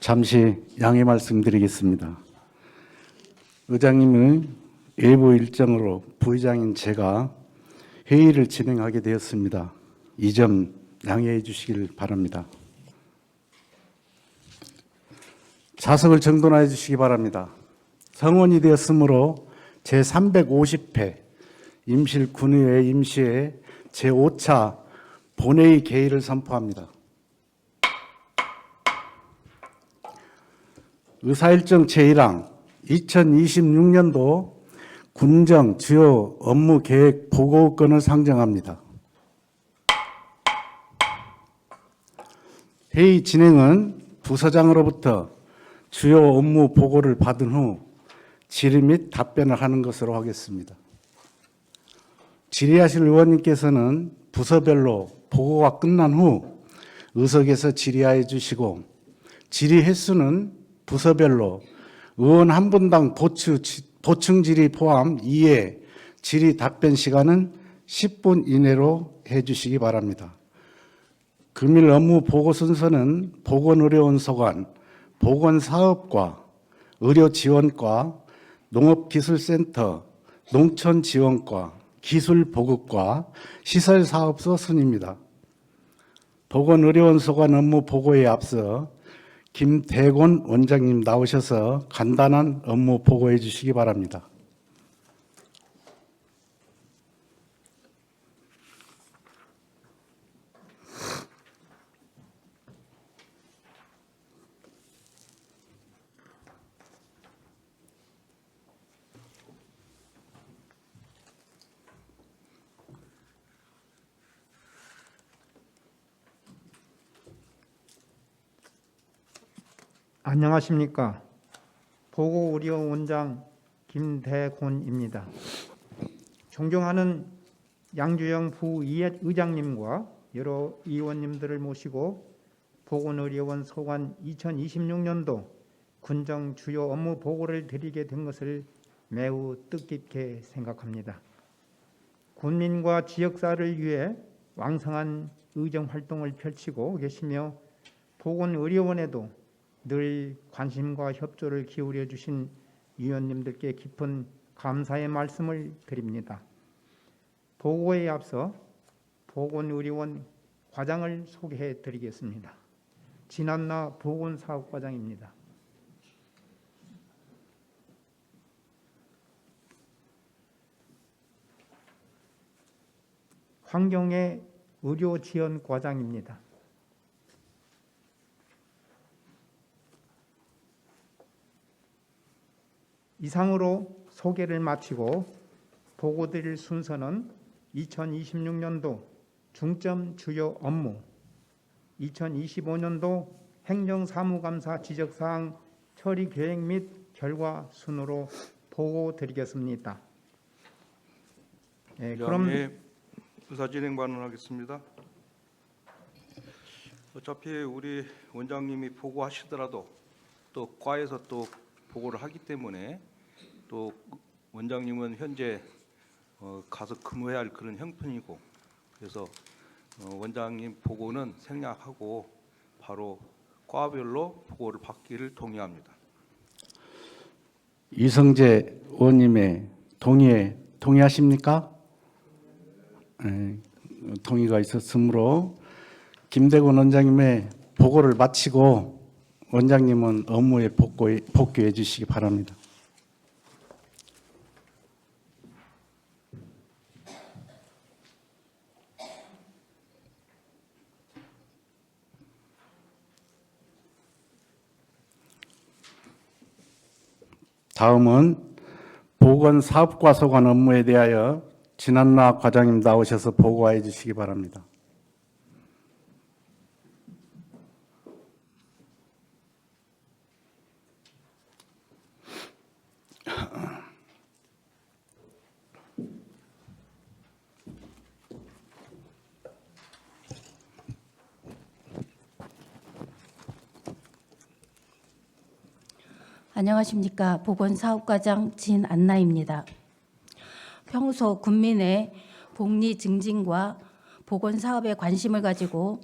잠시 양해 말씀드리겠습니다. 의장님의 외부 일정으로 부의장인 제가 회의를 진행하게 되었습니다. 이 점 양해해 주시길 바랍니다. 좌석을 정돈해 주시기 바랍니다. 성원이 되었으므로 제350회 임실 군의회 임시회 제5차 본회의 개의를 선포합니다. 의사일정 제1항 2026년도 군정 주요 업무 계획 보고건을 상정합니다. 회의 진행은 부서장으로부터 주요 업무 보고를 받은 후 질의 및 답변을 하는 것으로 하겠습니다. 질의하실 의원님께서는 부서별로 보고가 끝난 후 의석에서 질의하여 주시고, 질의 횟수는 부서별로 의원 한 분당 보충 질의 포함 2회, 질의 답변 시간은 10분 이내로 해 주시기 바랍니다. 금일 업무 보고 순서는 보건의료원 소관, 보건사업과 의료지원과, 농업기술센터, 농촌지원과, 기술보급과, 시설사업소 순입니다. 보건의료원 소관 업무 보고에 앞서 김대곤 원장님 나오셔서 간단한 업무 보고해 주시기 바랍니다. 안녕하십니까. 보건의료원장 김대곤입니다. 존경하는 양주영 부의장님과 여러 의원님들을 모시고 보건의료원 소관 2026년도 군정 주요 업무 보고를 드리게 된 것을 매우 뜻깊게 생각합니다. 군민과 지역사회를 위해 왕성한 의정활동을 펼치고 계시며 보건의료원에도 늘 관심과 협조를 기울여 주신 위원님들께 깊은 감사의 말씀을 드립니다. 보고에 앞서 보건의료원 과장을 소개해 드리겠습니다. 진한나 보건사업과장입니다. 환경의 의료지원과장입니다. 이상으로 소개를 마치고 보고드릴 순서는 2026년도 중점 주요 업무, 2025년도 행정사무감사 지적사항 처리 계획 및 결과 순으로 보고드리겠습니다. 그럼 의사진행 반응하겠습니다. 어차피 우리 원장님이 보고하시더라도 또 과에서 또 보고를 하기 때문에, 또 원장님은 현재 가서 근무해야 할 그런 형편이고, 그래서 원장님 보고는 생략하고 바로 과별로 보고를 받기를 동의합니다. 이성재 의원님의 동의하십니까? 네, 동의가 있었으므로 김대곤 원장님의 보고를 마치고 원장님은 업무에 복귀해 주시기 바랍니다. 다음은 보건사업과 소관 업무에 대하여 진한나 과장님 나오셔서 보고해 주시기 바랍니다. 안녕하십니까. 보건사업과장 진안나입니다. 평소 군민의 복리 증진과 보건사업에 관심을 가지고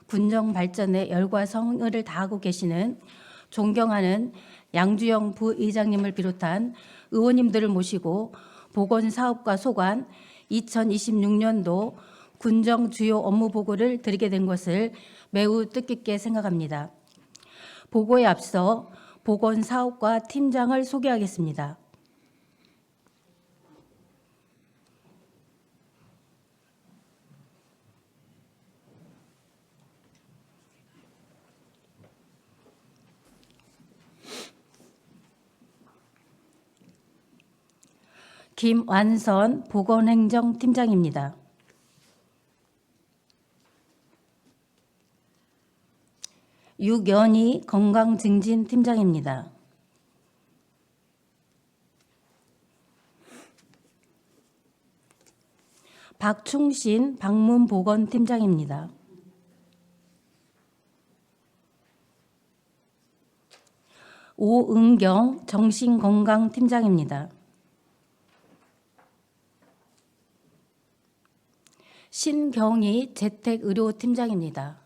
군정 발전에 열과 성의를 다하고 계시는 존경하는 양주영 부의장님을 비롯한 의원님들을 모시고 보건사업과 소관 2026년도 군정 주요 업무 보고를 드리게 된 것을 매우 뜻깊게 생각합니다. 보고에 앞서 보건사업과 팀장을 소개하겠습니다. 김완선 보건행정팀장입니다. 육연희 건강증진팀장입니다. 박충신 방문보건팀장입니다. 오은경 정신건강팀장입니다. 신경희 재택의료팀장입니다.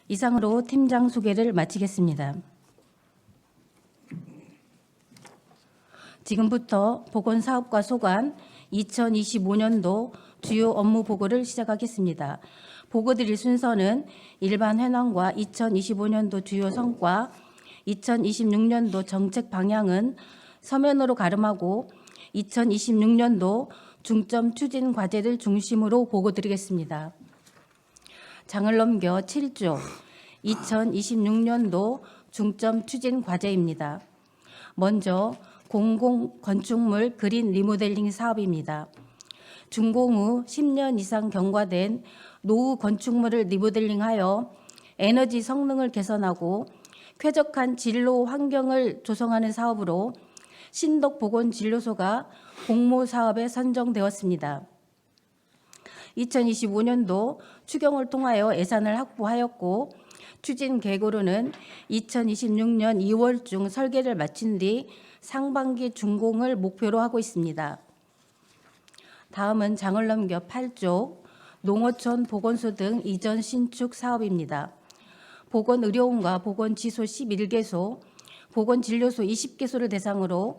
이상으로 팀장 소개를 마치겠습니다. 지금부터 보건사업과 소관 2025년도 주요 업무 보고를 시작하겠습니다. 보고 드릴 순서는 일반 현황과 2025년도 주요 성과, 2026년도 정책 방향은 서면으로 가름하고 2026년도 중점 추진 과제를 중심으로 보고 드리겠습니다. 장을 넘겨 7조 2026년도 중점 추진 과제입니다. 먼저 공공건축물 그린 리모델링 사업입니다. 준공 후 10년 이상 경과된 노후 건축물을 리모델링하여 에너지 성능을 개선하고 쾌적한 진로 환경을 조성하는 사업으로 신덕보건진료소가 공모 사업에 선정되었습니다. 2025년도 추경을 통하여 예산을 확보하였고 추진 계획으로는 2026년 2월 중 설계를 마친 뒤 상반기 준공을 목표로 하고 있습니다. 다음은 장을 넘겨 8조 농어촌 보건소 등 이전 신축 사업입니다. 보건의료원과 보건지소 11개소, 보건진료소 20개소를 대상으로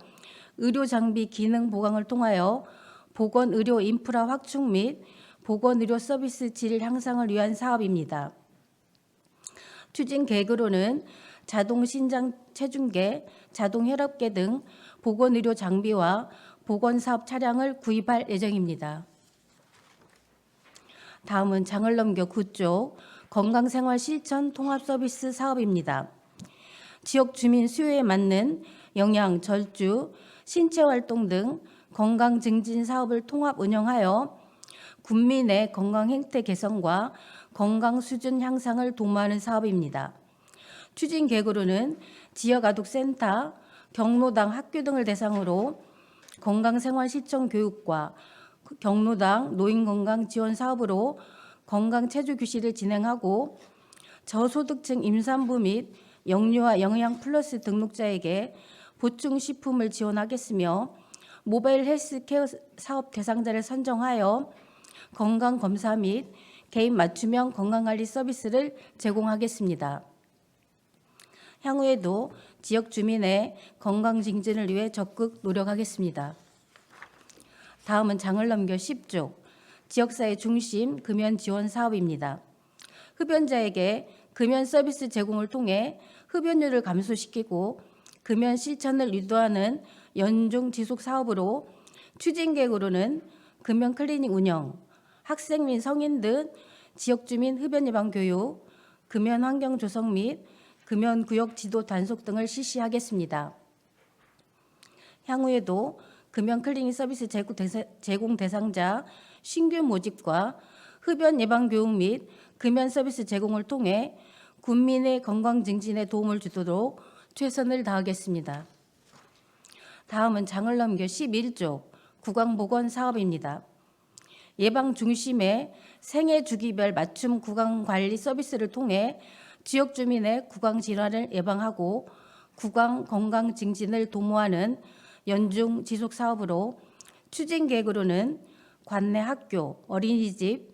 의료장비 기능 보강을 통하여 보건의료 인프라 확충 및 보건의료 서비스 질 향상을 위한 사업입니다. 추진 계획으로는 자동 신장 체중계, 자동 혈압계 등 보건의료 장비와 보건사업 차량을 구입할 예정입니다. 다음은 장을 넘겨 9조 건강생활 실천 통합 서비스 사업입니다. 지역 주민 수요에 맞는 영양, 절주, 신체활동 등 건강 증진 사업을 통합 운영하여 국민의 건강 행태 개선과 건강 수준 향상을 도모하는 사업입니다. 추진 계획으로는 지역 아동센터, 경로당, 학교 등을 대상으로 건강생활 실천 교육과 경로당 노인건강 지원 사업으로 건강체조 교실을 진행하고 저소득층 임산부 및 영유아 영양 플러스 등록자에게 보충식품을 지원하겠으며 모바일 헬스케어 사업 대상자를 선정하여 건강검사 및 개인 맞춤형 건강관리 서비스를 제공하겠습니다. 향후에도 지역 주민의 건강 증진을 위해 적극 노력하겠습니다. 다음은 장을 넘겨 10조 지역사회 중심 금연 지원 사업입니다. 흡연자에게 금연 서비스 제공을 통해 흡연율을 감소시키고 금연 실천을 유도하는 연중 지속 사업으로 추진 계획으로는 금연 클리닉 운영, 학생 및 성인 등 지역 주민 흡연 예방 교육, 금연 환경 조성 및 금연 구역 지도 단속 등을 실시하겠습니다. 향후에도 금연 클리닉 서비스 제공 대상자 신규 모집과 흡연 예방 교육 및 금연 서비스 제공을 통해 국민의 건강 증진에 도움을 주도록 최선을 다하겠습니다. 다음은 장을 넘겨 11조 구강보건 사업입니다. 예방 중심의 생애 주기별 맞춤 구강관리 서비스를 통해 지역 주민의 구강 질환을 예방하고 구강 건강 증진을 도모하는 연중 지속 사업으로 추진 계획으로는 관내 학교, 어린이집,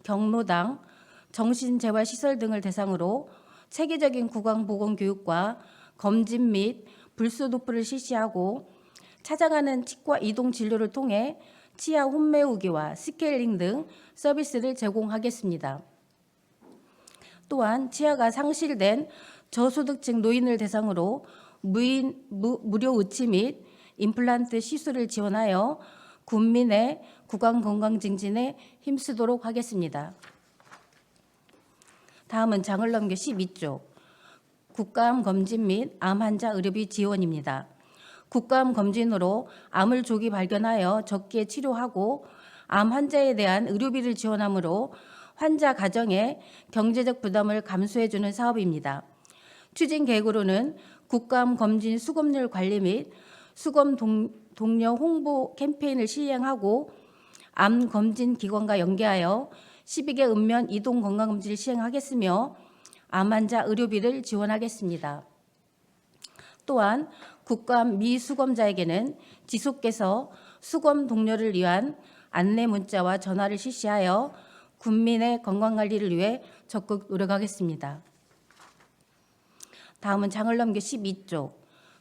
경로당, 정신재활시설 등을 대상으로 체계적인 구강보건교육과 검진 및 불소도포를 실시하고 찾아가는 치과 이동 진료를 통해 치아 홈메우기와 스케일링 등 서비스를 제공하겠습니다. 또한 치아가 상실된 저소득층 노인을 대상으로 무료 의치 및 임플란트 시술을 지원하여 국민의 구강 건강 증진에 힘쓰도록 하겠습니다. 다음은 장을 넘겨 12쪽 국가암 검진 및 암 환자 의료비 지원입니다. 국가암 검진으로 암을 조기 발견하여 적기에 치료하고 암 환자에 대한 의료비를 지원하므로 환자 가정의 경제적 부담을 감수해주는 사업입니다. 추진 계획으로는 국가암 검진 수검률 관리 및 수검 동료 홍보 캠페인을 시행하고 암 검진 기관과 연계하여 12개 읍면 이동 건강검진을 시행하겠으며 암 환자 의료비를 지원하겠습니다. 또한 국가암 미수검자에게는 지속해서 수검 동료를 위한 안내 문자와 전화를 실시하여 국민의 건강관리를 위해 적극 노력하겠습니다. 다음은 장을 넘겨 12쪽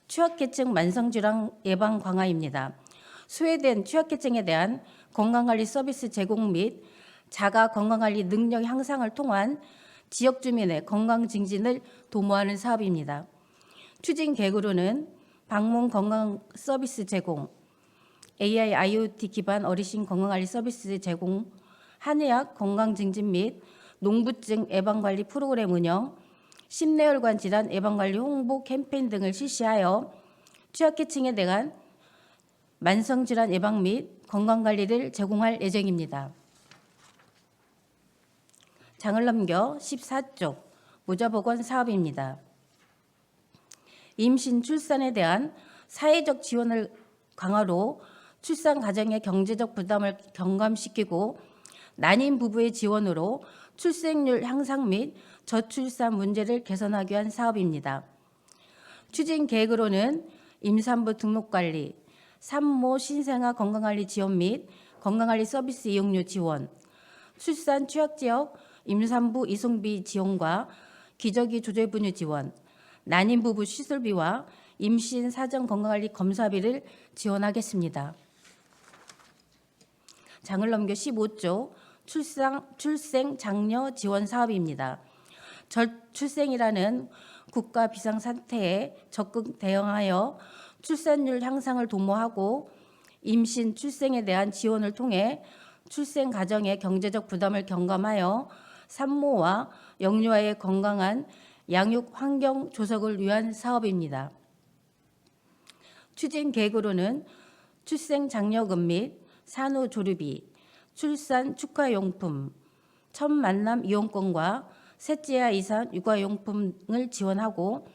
취약계층 만성질환 예방 강화입니다. 소외된 취약계층에 대한 건강관리 서비스 제공 및 자가 건강관리 능력 향상을 통한 지역 주민의 건강 증진을 도모하는 사업입니다. 추진 계획으로는 방문 건강 서비스 제공, AI, IoT 기반 어르신 건강관리 서비스 제공, 한의학 건강 증진 및 농부증 예방관리 프로그램 운영, 심내혈관 질환 예방관리 홍보 캠페인 등을 실시하여 취약계층에 대한 만성질환 예방 및 건강관리를 제공할 예정입니다. 장을 넘겨 14쪽 모자보건 사업입니다. 임신, 출산에 대한 사회적 지원을 강화로 출산 가정의 경제적 부담을 경감시키고 난임 부부의 지원으로 출생률 향상 및 저출산 문제를 개선하기 위한 사업입니다. 추진 계획으로는 임산부 등록관리, 산모 신생아 건강관리 지원 및 건강관리 서비스 이용료 지원, 출산 취약지역 임산부 이송비 지원과 기저귀 조절분유 지원, 난임 부부 시술비와 임신 사전 건강관리 검사비를 지원하겠습니다. 장을 넘겨 15조 출생 장려 지원 사업입니다. 저출생이라는 국가 비상 사태에 적극 대응하여 출산율 향상을 도모하고 임신, 출생에 대한 지원을 통해 출생 가정의 경제적 부담을 경감하여 산모와 영유아의 건강한 양육 환경 조성을 위한 사업입니다. 추진 계획으로는 출생 장려금 및 산후조리비, 출산 축하용품, 첫 만남 이용권과 셋째와 이상 육아용품을 지원하고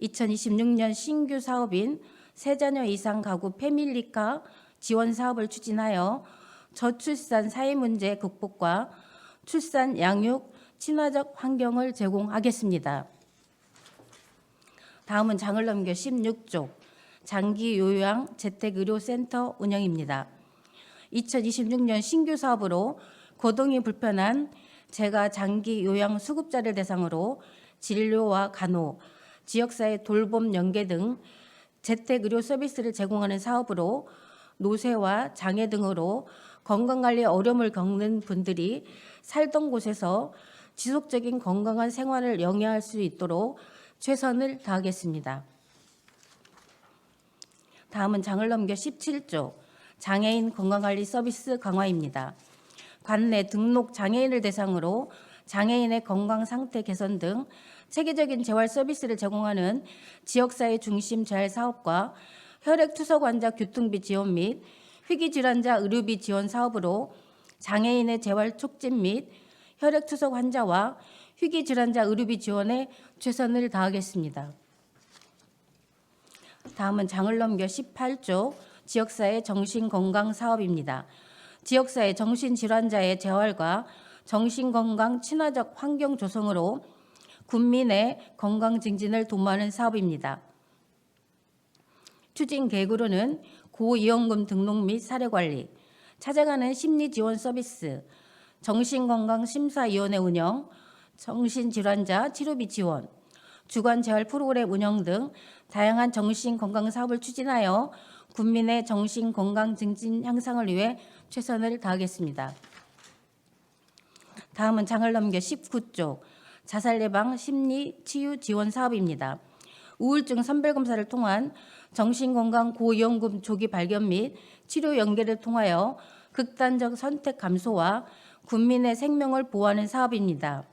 2026년 신규 사업인 세자녀 이상 가구 패밀리카 지원 사업을 추진하여 저출산 사회 문제 극복과 출산 양육 친화적 환경을 제공하겠습니다. 다음은 장을 넘겨 16쪽 장기 요양 재택의료센터 운영입니다. 2026년 신규 사업으로 거동이 불편한 재가 장기 요양 수급자를 대상으로 진료와 간호, 지역사회 돌봄 연계 등 재택의료 서비스를 제공하는 사업으로 노쇠와 장애 등으로 건강관리에 어려움을 겪는 분들이 살던 곳에서 지속적인 건강한 생활을 영위할 수 있도록 최선을 다하겠습니다. 다음은 장을 넘겨 17조 장애인 건강관리 서비스 강화입니다. 관내 등록 장애인을 대상으로 장애인의 건강 상태 개선 등 체계적인 재활 서비스를 제공하는 지역사회 중심 재활 사업과 혈액투석 환자 교통비 지원 및 희귀질환자 의료비 지원 사업으로 장애인의 재활 촉진 및 혈액투석 환자와 희귀질환자 의료비 지원에 최선을 다하겠습니다. 다음은 장을 넘겨 18조 지역사회 정신건강 사업입니다. 지역사회 정신질환자의 재활과 정신건강 친화적 환경 조성으로 국민의 건강 증진을 도모하는 사업입니다. 추진 계획으로는 고위험군 등록 및 사례관리, 찾아가는 심리지원 서비스, 정신건강심사위원회 운영, 정신질환자 치료비 지원, 주간 재활 프로그램 운영 등 다양한 정신건강 사업을 추진하여 국민의 정신건강 증진 향상을 위해 최선을 다하겠습니다. 다음은 장을 넘겨 19쪽 자살 예방 심리 치유 지원 사업입니다. 우울증 선별검사를 통한 정신건강 고위험군 조기 발견 및 치료 연계를 통하여 극단적 선택 감소와 국민의 생명을 보호하는 사업입니다.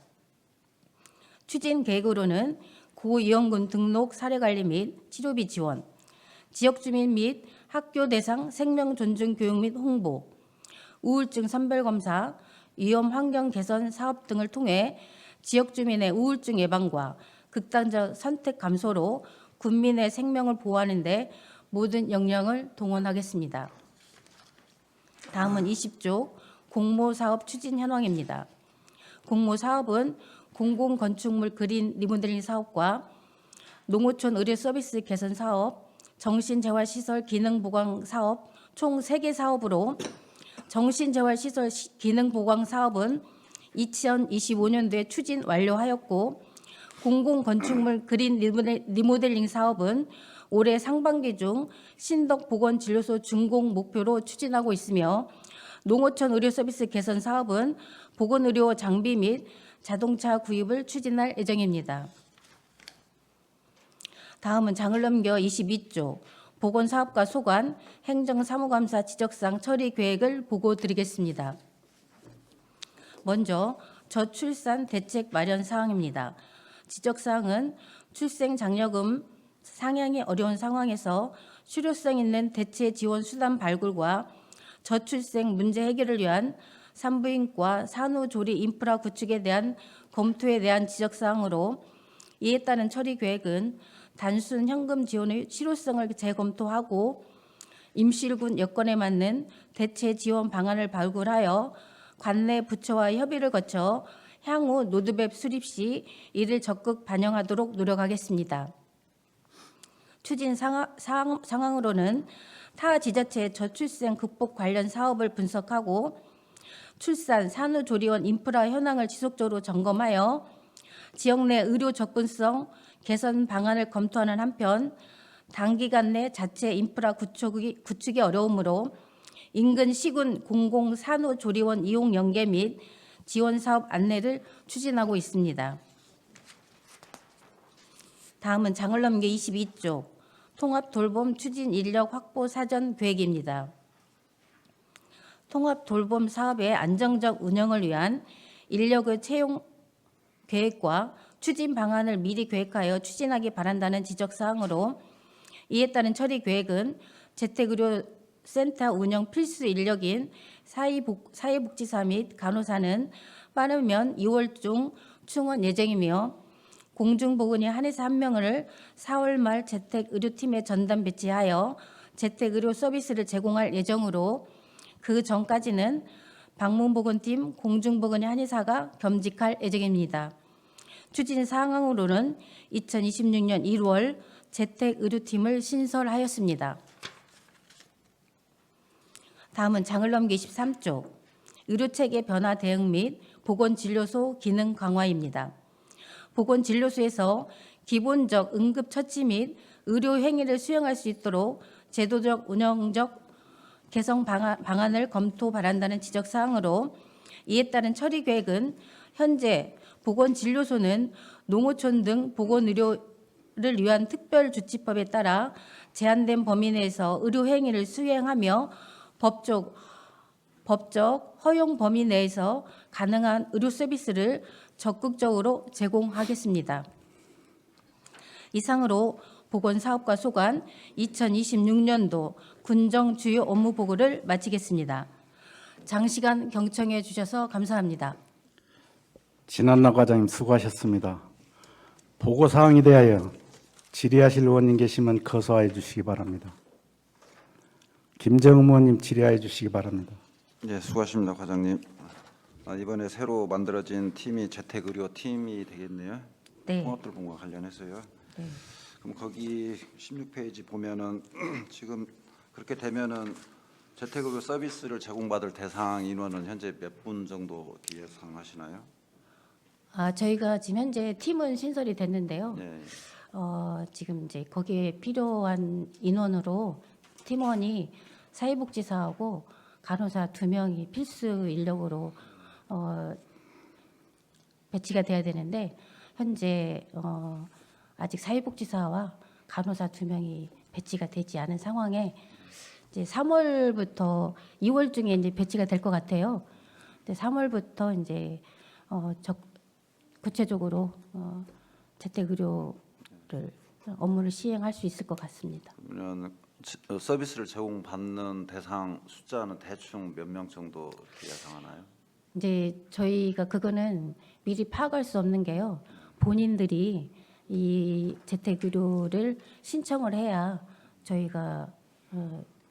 추진 계획으로는 고위험군 등록 사례관리 및 치료비 지원, 지역주민 및 학교 대상 생명 존중 교육 및 홍보, 우울증 선별검사, 위험 환경 개선 사업 등을 통해 지역주민의 우울증 예방과 극단적 선택 감소로 국민의 생명을 보호하는 데 모든 역량을 동원하겠습니다. 다음은 20조 공모사업 추진 현황입니다. 공모사업은 공공건축물 그린 리모델링 사업과 농어촌 의료 서비스 개선 사업, 정신재활시설 기능보강 사업 총 3개 사업으로 정신재활시설 기능보강 사업은 2025년도에 추진 완료하였고 공공건축물 그린 리모델링 사업은 올해 상반기 중 신덕보건진료소 준공 목표로 추진하고 있으며 농어촌 의료서비스 개선 사업은 보건의료 장비 및 자동차 구입을 추진할 예정입니다. 다음은 장을 넘겨 22조 보건사업과 소관 행정사무감사 지적사항 처리 계획을 보고 드리겠습니다. 먼저 저출산 대책 마련 사항입니다. 지적사항은 출생 장려금 상향이 어려운 상황에서 실효성 있는 대체 지원 수단 발굴과 저출생 문제 해결을 위한 산부인과 산후조리 인프라 구축에 대한 검토에 대한 지적사항으로 이에 따른 처리 계획은 단순 현금 지원의 실효성을 재검토하고 임실군 여건에 맞는 대체 지원 방안을 발굴하여 관내 부처와 협의를 거쳐 향후 로드맵 수립 시 이를 적극 반영하도록 노력하겠습니다. 추진 상황으로는 타 지자체의 저출생 극복 관련 사업을 분석하고 출산 산후조리원 인프라 현황을 지속적으로 점검하여 지역 내 의료 접근성 개선 방안을 검토하는 한편 단기간 내 자체 인프라 구축이 어려우므로 인근 시군 공공 산후조리원 이용 연계 및 지원 사업 안내를 추진하고 있습니다. 다음은 장을 넘겨 22조 통합 돌봄 추진 인력 확보 사전 계획입니다. 통합 돌봄 사업의 안정적 운영을 위한 인력의 채용 계획과 추진 방안을 미리 계획하여 추진하기 바란다는 지적사항으로 이에 따른 처리 계획은 재택의료센터 운영 필수 인력인 사회복지사 및 간호사는 빠르면 2월 중 충원 예정이며 공중보건의 한의사 1명을 4월 말 재택의료팀에 전담 배치하여 재택의료 서비스를 제공할 예정으로 그 전까지는 방문보건팀, 공중보건의 한의사가 겸직할 예정입니다. 추진 사항으로는 2026년 1월 재택의료팀을 신설하였습니다. 다음은 장을 넘기 23조 의료체계 변화 대응 및 보건진료소 기능 강화입니다. 보건진료소에서 기본적 응급처치 및 의료 행위를 수행할 수 있도록 제도적 운영적 개선 방안을 검토 바란다는 지적사항으로 이에 따른 처리 계획은 현재 보건진료소는 농어촌 등 보건의료를 위한 특별조치법에 따라 제한된 범위 내에서 의료 행위를 수행하며 법적 허용 범위 내에서 가능한 의료 서비스를 적극적으로 제공하겠습니다. 이상으로 보건사업과 소관 2026년도 군정 주요 업무 보고를 마치겠습니다. 장시간 경청해 주셔서 감사합니다. 진한나 과장님 수고하셨습니다. 보고사항에 대하여 질의하실 의원님 계시면 거소하여 주시기 바랍니다. 김정은 의원님 질의하여 주시기 바랍니다. 네, 수고하십니다, 과장님. 이번에 새로 만들어진 팀이 재택의료팀이 되겠네요. 네. 통합돌봄과 관련해서요. 네. 그럼 거기 16페이지 보면은 지금 그렇게 되면은 재택의료 서비스를 제공받을 대상 인원은 현재 몇 분 정도 예상하시나요? 저희가 지금 현재 팀은 신설이 됐는데요. 예. 지금 이제 거기에 필요한 인원으로 팀원이 사회복지사하고 간호사 2명이 필수 인력으로 배치가 돼야 되는데 현재 아직 사회복지사와 간호사 2명이 배치가 되지 않은 상황에 이제 3월부터 2월 중에 이제 배치가 될 것 같아요. 근데 3월부터 이제 구체적으로 재택의료를 업무를 시행할 수 있을 것 같습니다. 그러면 서비스를 제공받는 대상 숫자는 대충 몇 명 정도 이렇게 예상하나요? 이제 저희가 그거는 미리 파악할 수 없는 게요. 본인들이 이 재택의료를 신청을 해야 저희가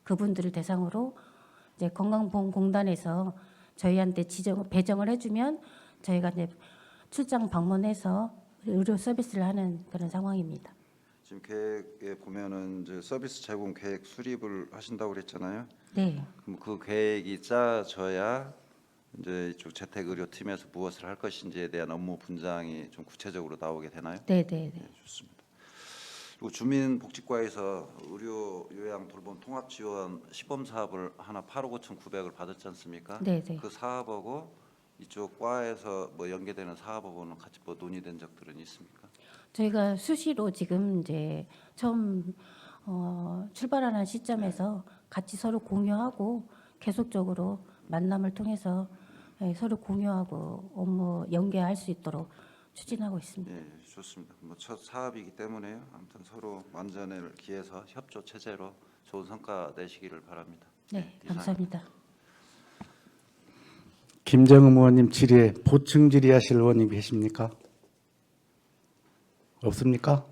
그분들을 대상으로 이제 건강보험공단에서 저희한테 배정을 해주면 저희가 이제 출장 방문해서 의료 서비스를 하는 그런 상황입니다. 지금 계획에 보면은 이제 서비스 제공 계획 수립을 하신다고 그랬잖아요. 네, 그럼 그 계획이 짜져야 이제 이쪽 재택의료팀에서 무엇을 할 것인지에 대한 업무 분장이 좀 구체적으로 나오게 되나요? 네, 네, 네. 네, 좋습니다. 그리고 주민복지과에서 의료 요양 돌봄 통합 지원 시범 사업을 하나 8억 5,900을 받았지 않습니까? 네, 네. 그 사업하고 이쪽 과에서 뭐 연계되는 사업하고는 같이 뭐 논의된 적들은 있습니까? 저희가 수시로 지금 이제 처음 출발하는 시점에서 같이 서로 공유하고 계속적으로 만남을 통해서 서로 공유하고 업무 연계할 수 있도록 추진하고 있습니다. 예, 좋습니다. 뭐 첫 사업이기 때문에요. 아무튼 서로 만전을 기해서 협조 체제로 좋은 성과 내시기를 바랍니다. 네, 이상입니다. 감사합니다. 김정은 의원님 질의에 보충 질의하실 의원님 계십니까? 없습니까?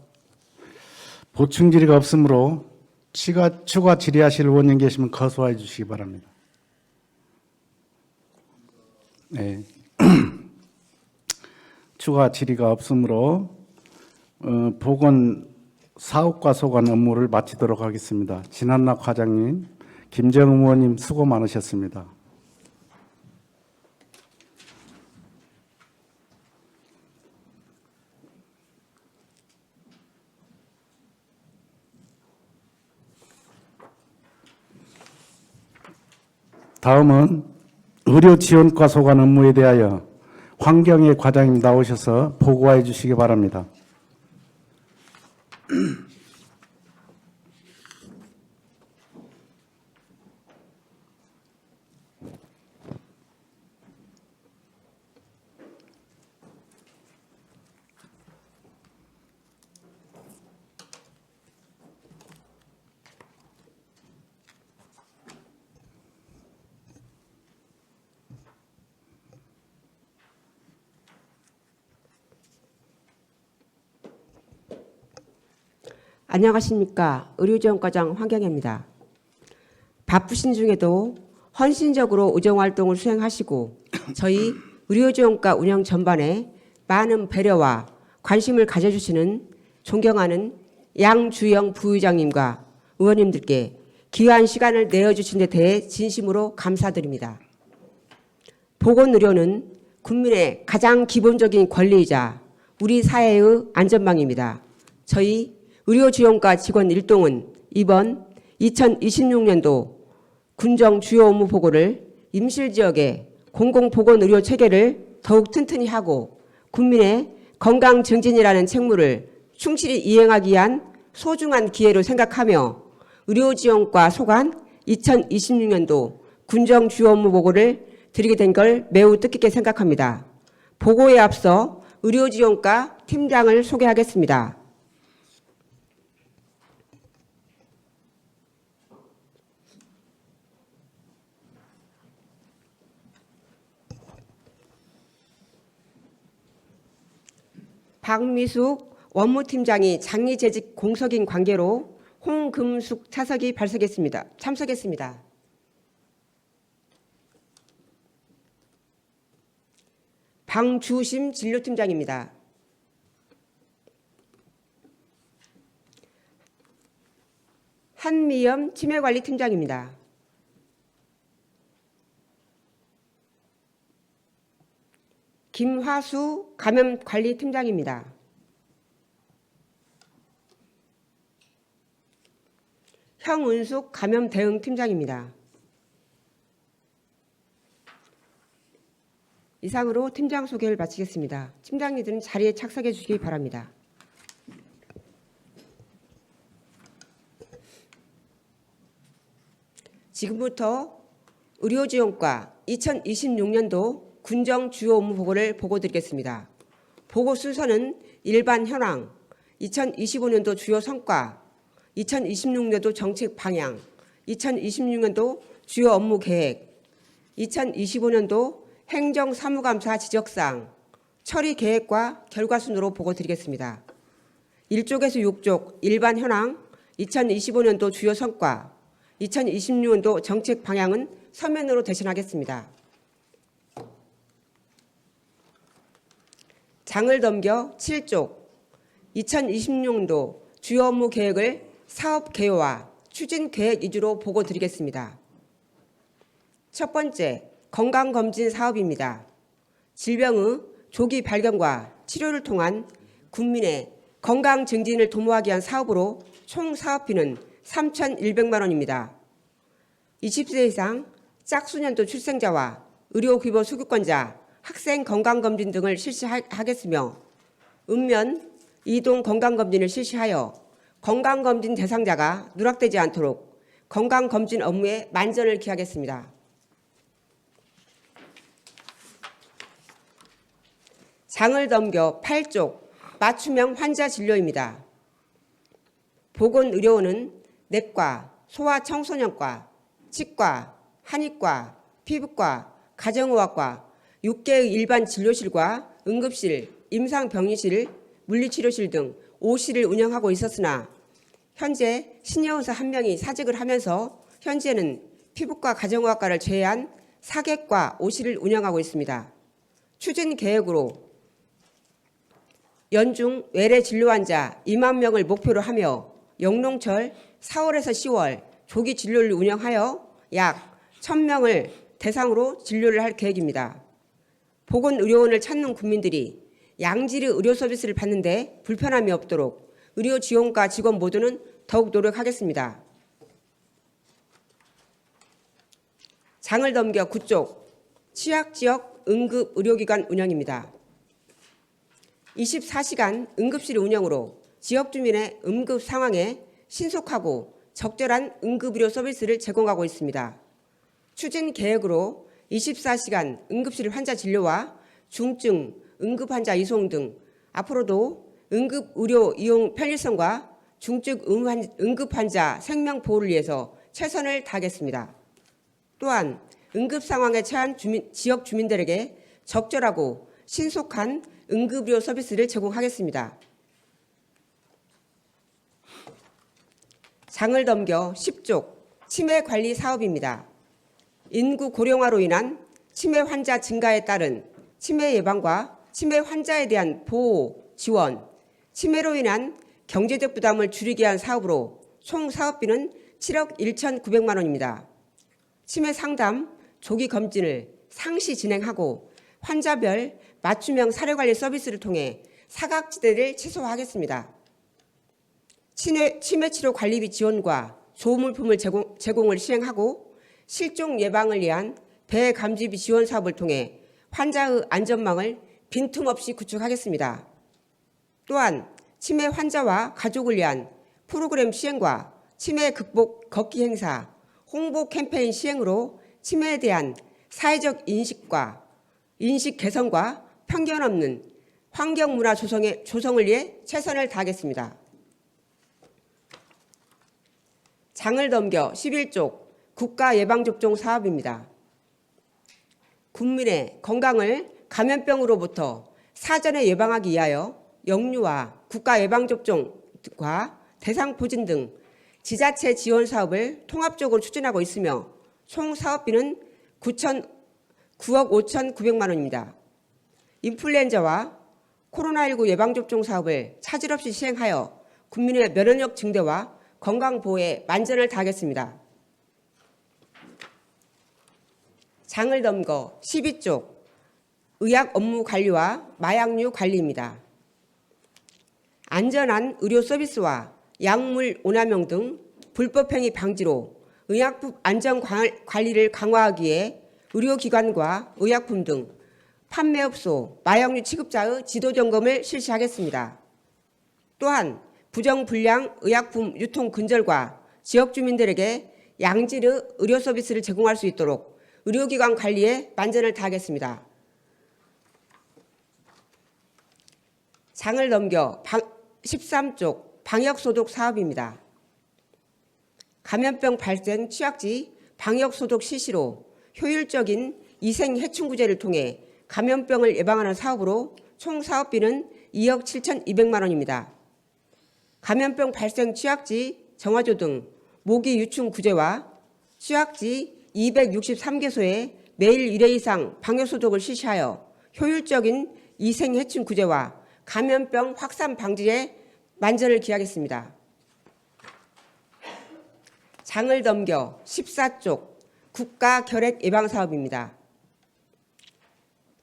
보충 질의가 없으므로 추가 질의하실 의원님 계시면 거소해 주시기 바랍니다. 네. 추가 질의가 없으므로 보건 사업과 소관 업무를 마치도록 하겠습니다. 진한락 과장님, 김정은 의원님 수고 많으셨습니다. 다음은 의료지원과 소관 업무에 대하여 황경혜 과장님 나오셔서 보고해 주시기 바랍니다. 안녕하십니까. 의료지원과장 황경혜입니다. 바쁘신 중에도 헌신적으로 의정활동을 수행하시고 저희 의료지원과 운영 전반에 많은 배려와 관심을 가져주시는 존경하는 양주영 부의장님과 의원님들께 귀한 시간을 내어주신 데 대해 진심으로 감사드립니다. 보건의료는 국민의 가장 기본적인 권리이자 우리 사회의 안전망입니다. 저희 의료지원과 직원 일동은 이번 2026년도 군정 주요 업무 보고를 임실지역의 공공보건의료 체계를 더욱 튼튼히 하고 국민의 건강 증진이라는 책무를 충실히 이행하기 위한 소중한 기회로 생각하며 의료지원과 소관 2026년도 군정 주요 업무 보고를 드리게 된 걸 매우 뜻깊게 생각합니다. 보고에 앞서 의료지원과 팀장을 소개하겠습니다. 박미숙 원무팀장이 장리재직 공석인 관계로 홍금숙 참석이 참석했습니다. 방주심 진료팀장입니다. 한미염 치매관리팀장입니다. 김화수 감염관리팀장입니다. 형은숙 감염대응팀장입니다. 이상으로 팀장 소개를 마치겠습니다. 팀장님들은 자리에 착석해 주시기 바랍니다. 지금부터 의료지원과 2026년도 군정 주요 업무 보고를 보고드리겠습니다. 보고 순서는 일반 현황, 2025년도 주요 성과, 2026년도 정책 방향, 2026년도 주요 업무 계획, 2025년도 행정사무감사 지적사항, 처리 계획과 결과 순으로 보고드리겠습니다. 1쪽에서 6쪽 일반 현황, 2025년도 주요 성과, 2026년도 정책 방향은 서면으로 대신하겠습니다. 장을 넘겨 7쪽 2026년도 주요 업무 계획을 사업 개요와 추진 계획 위주로 보고드리겠습니다. 첫 번째, 건강검진 사업입니다. 질병의 조기 발견과 치료를 통한 국민의 건강 증진을 도모하기 위한 사업으로 총 사업비는 3,100만 원입니다. 20세 이상 짝수년도 출생자와 의료기본 수급권자, 학생 건강검진 등을 실시하겠으며 읍면 이동 건강검진을 실시하여 건강검진 대상자가 누락되지 않도록 건강검진 업무에 만전을 기하겠습니다. 장을 넘겨 8쪽 맞춤형 환자 진료입니다. 보건의료원은 내과, 소아청소년과, 치과, 한의과, 피부과, 가정의학과, 6개의 일반 진료실과 응급실, 임상병리실, 물리치료실 등 5실을 운영하고 있었으나 현재 시니어의사 1명이 사직을 하면서 현재는 피부과 가정의학과를 제외한 4개과 5실을 운영하고 있습니다. 추진 계획으로 연중 외래 진료 환자 2만 명을 목표로 하며 영농철 4월에서 10월 조기 진료를 운영하여 약 1,000명을 대상으로 진료를 할 계획입니다. 보건의료원을 찾는 국민들이 양질의 의료 서비스를 받는데 불편함이 없도록 의료지원과 직원 모두는 더욱 노력하겠습니다. 장을 넘겨 9쪽 취약지역 응급의료기관 운영입니다. 24시간 응급실 운영으로 지역 주민의 응급 상황에 신속하고 적절한 응급의료 서비스를 제공하고 있습니다. 추진 계획으로 24시간 응급실 환자 진료와 중증 응급환자 이송 등 앞으로도 응급의료 이용 편리성과 중증 응급환자 생명보호를 위해서 최선을 다하겠습니다. 또한 응급 상황에 처한 지역 주민들에게 적절하고 신속한 응급의료 서비스를 제공하겠습니다. 장을 넘겨 10쪽 치매관리 사업입니다. 인구 고령화로 인한 치매 환자 증가에 따른 치매 예방과 치매 환자에 대한 보호, 지원, 치매로 인한 경제적 부담을 줄이기 위한 사업으로 총 사업비는 7억 1,900만 원입니다. 치매 상담, 조기 검진을 상시 진행하고 환자별 맞춤형 사례관리 서비스를 통해 사각지대를 최소화하겠습니다. 치매 치료 관리비 지원과 조물품을 제공을 시행하고 실종 예방을 위한 배 감지비 지원 사업을 통해 환자의 안전망을 빈틈없이 구축하겠습니다. 또한 치매 환자와 가족을 위한 프로그램 시행과 치매 극복 걷기 행사, 홍보 캠페인 시행으로 치매에 대한 사회적 인식 개선과 편견 없는 환경문화 조성을 위해 최선을 다하겠습니다. 장을 넘겨 11쪽 국가예방접종 사업입니다. 국민의 건강을 감염병으로부터 사전에 예방하기 위하여 영유아 국가예방접종과 대상포진 등 지자체 지원 사업을 통합적으로 추진하고 있으며 총 사업비는 9억 5,900만 원입니다. 인플루엔자와 코로나19 예방접종 사업을 차질 없이 시행하여 국민의 면역력 증대와 건강보호에 만전을 다하겠습니다. 장을 넘겨 12쪽 의학 업무 관리와 마약류 관리입니다. 안전한 의료 서비스와 약물 오남용 등 불법행위 방지로 의약품 안전 관리를 강화하기 위해 의료기관과 의약품 등 판매업소, 마약류 취급자의 지도 점검을 실시하겠습니다. 또한 부정불량 의약품 유통 근절과 지역 주민들에게 양질의 의료 서비스를 제공할 수 있도록 의료기관 관리에 만전을 다하겠습니다. 장을 넘겨 13쪽 방역소독 사업입니다. 감염병 발생 취약지 방역소독 실시로 효율적인 위생해충구제를 통해 감염병을 예방하는 사업으로 총 사업비는 2억 7,200만 원입니다. 감염병 발생 취약지 정화조 등 모기 유충 구제와 취약지 263개소에 매일 1회 이상 방역소독을 실시하여 효율적인 위생해충 구제와 감염병 확산 방지에 만전을 기하겠습니다. 장을 넘겨 14쪽 국가 결핵 예방 사업입니다.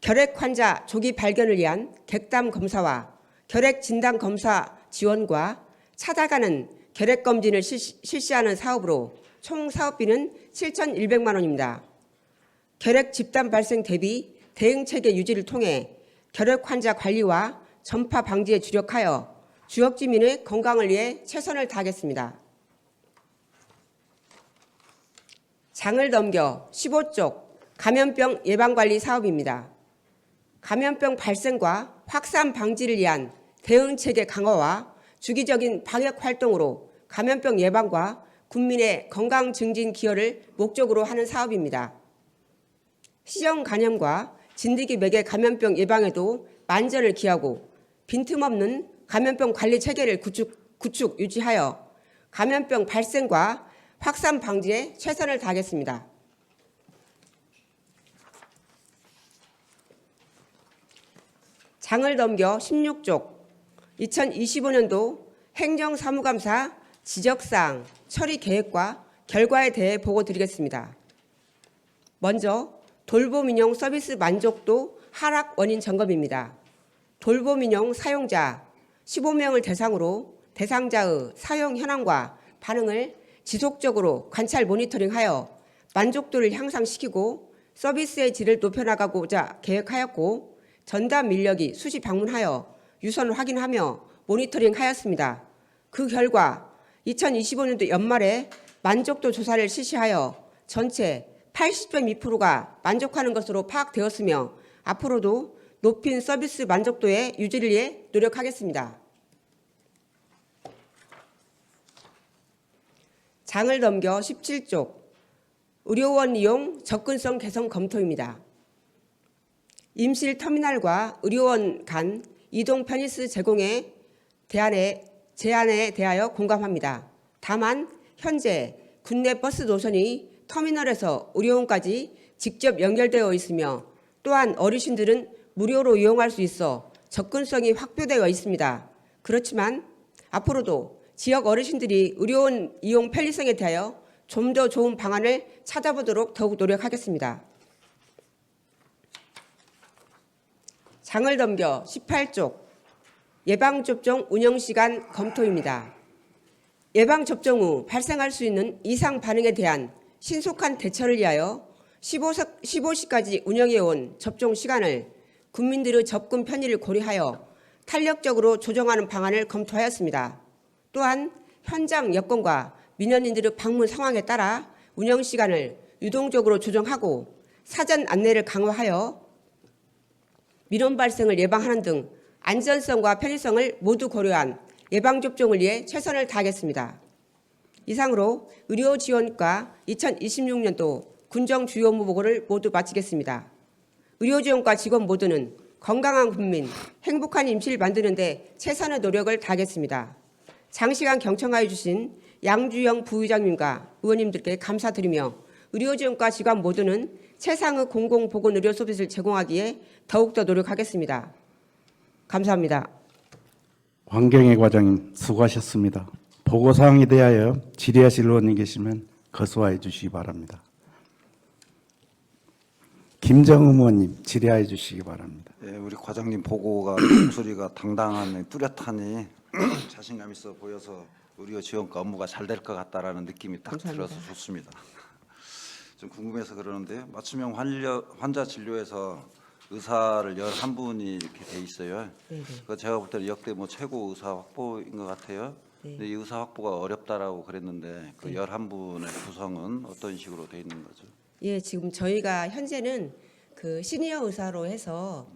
결핵 환자 조기 발견을 위한 객담 검사와 결핵 진단 검사 지원과 찾아가는 결핵 검진을 실시하는 사업으로 총 사업비는 7,100만 원입니다. 결핵 집단 발생 대비 대응 체계 유지를 통해 결핵 환자 관리와 전파 방지에 주력하여 지역 주민의 건강을 위해 최선을 다하겠습니다. 장을 넘겨 15쪽 감염병 예방관리 사업입니다. 감염병 발생과 확산 방지를 위한 대응 체계 강화와 주기적인 방역 활동으로 감염병 예방과 국민의 건강 증진 기여를 목적으로 하는 사업입니다. 시정 감염과 진드기 매개 감염병 예방에도 만전을 기하고 빈틈없는 감염병 관리 체계를 구축 유지하여 감염병 발생과 확산 방지에 최선을 다하겠습니다. 장을 넘겨 16쪽 2025년도 행정사무감사 지적사항 처리 계획과 결과에 대해 보고드리겠습니다. 먼저 돌봄인용 서비스 만족도 하락 원인 점검입니다. 돌봄인용 사용자 15명을 대상으로 대상자의 사용 현황과 반응을 지속적으로 관찰 모니터링하여 만족도를 향상시키고 서비스의 질을 높여나가고자 계획하였고 전담 인력이 수시 방문하여 유선 확인하며 모니터링하였습니다. 그 결과 2025년도 연말에 만족도 조사를 실시하여 전체 80.2%가 만족하는 것으로 파악되었으며 앞으로도 높인 서비스 만족도의 유지를 위해 노력하겠습니다. 장을 넘겨 17쪽 의료원 이용 접근성 개선 검토입니다. 임실 터미널과 의료원 간 이동 편의스 제공에 제안에 대하여 공감합니다. 다만 현재 국내 버스 노선이 터미널에서 의료원까지 직접 연결되어 있으며 또한 어르신들은 무료로 이용할 수 있어 접근성이 확보되어 있습니다. 그렇지만 앞으로도 지역 어르신들이 의료원 이용 편리성에 대하여 좀 더 좋은 방안을 찾아보도록 더욱 노력하겠습니다. 장을 넘겨 18쪽 예방접종 운영시간 검토입니다. 예방접종 후 발생할 수 있는 이상 반응에 대한 신속한 대처를 위하여 15시까지 운영해온 접종 시간을 국민들의 접근 편의를 고려하여 탄력적으로 조정하는 방안을 검토하였습니다. 또한 현장 여건과 민원인들의 방문 상황에 따라 운영시간을 유동적으로 조정하고 사전 안내를 강화하여 민원 발생을 예방하는 등 안전성과 편의성을 모두 고려한 예방접종을 위해 최선을 다하겠습니다. 이상으로 의료지원과 2026년도 군정 주요 업무 보고를 모두 마치겠습니다. 의료지원과 직원 모두는 건강한 국민, 행복한 임시를 만드는 데 최선의 노력을 다하겠습니다. 장시간 경청하여 주신 양주영 부의장님과 의원님들께 감사드리며 의료지원과 직원 모두는 최상의 공공보건의료 서비스를 제공하기에 더욱더 노력하겠습니다. 감사합니다. 황경혜 과장님 수고하셨습니다. 보고사항에 대하여 질의하실 의원님 계시면 거수하여 주시기 바랍니다. 김정음 의원님 질의해 주시기 바랍니다. 예, 우리 과장님 보고가 목소리가 당당하니 뚜렷하니 자신감 있어 보여서 의료 지원과 업무가 잘 될 것 같다라는 느낌이 딱 감사합니다. 들어서 좋습니다. 좀 궁금해서 그러는데요. 맞춤형 환자 진료에서 의사를 11분이 이렇게 돼 있어요. 네네. 그 제가 볼 때는 역대 뭐 최고 의사 확보인 것 같아요. 네. 근데 이 의사 확보가 어렵다라고 그랬는데 그 11분의 구성은 어떤 식으로 돼 있는 거죠? 예, 지금 저희가 현재는 그 시니어 의사로 해서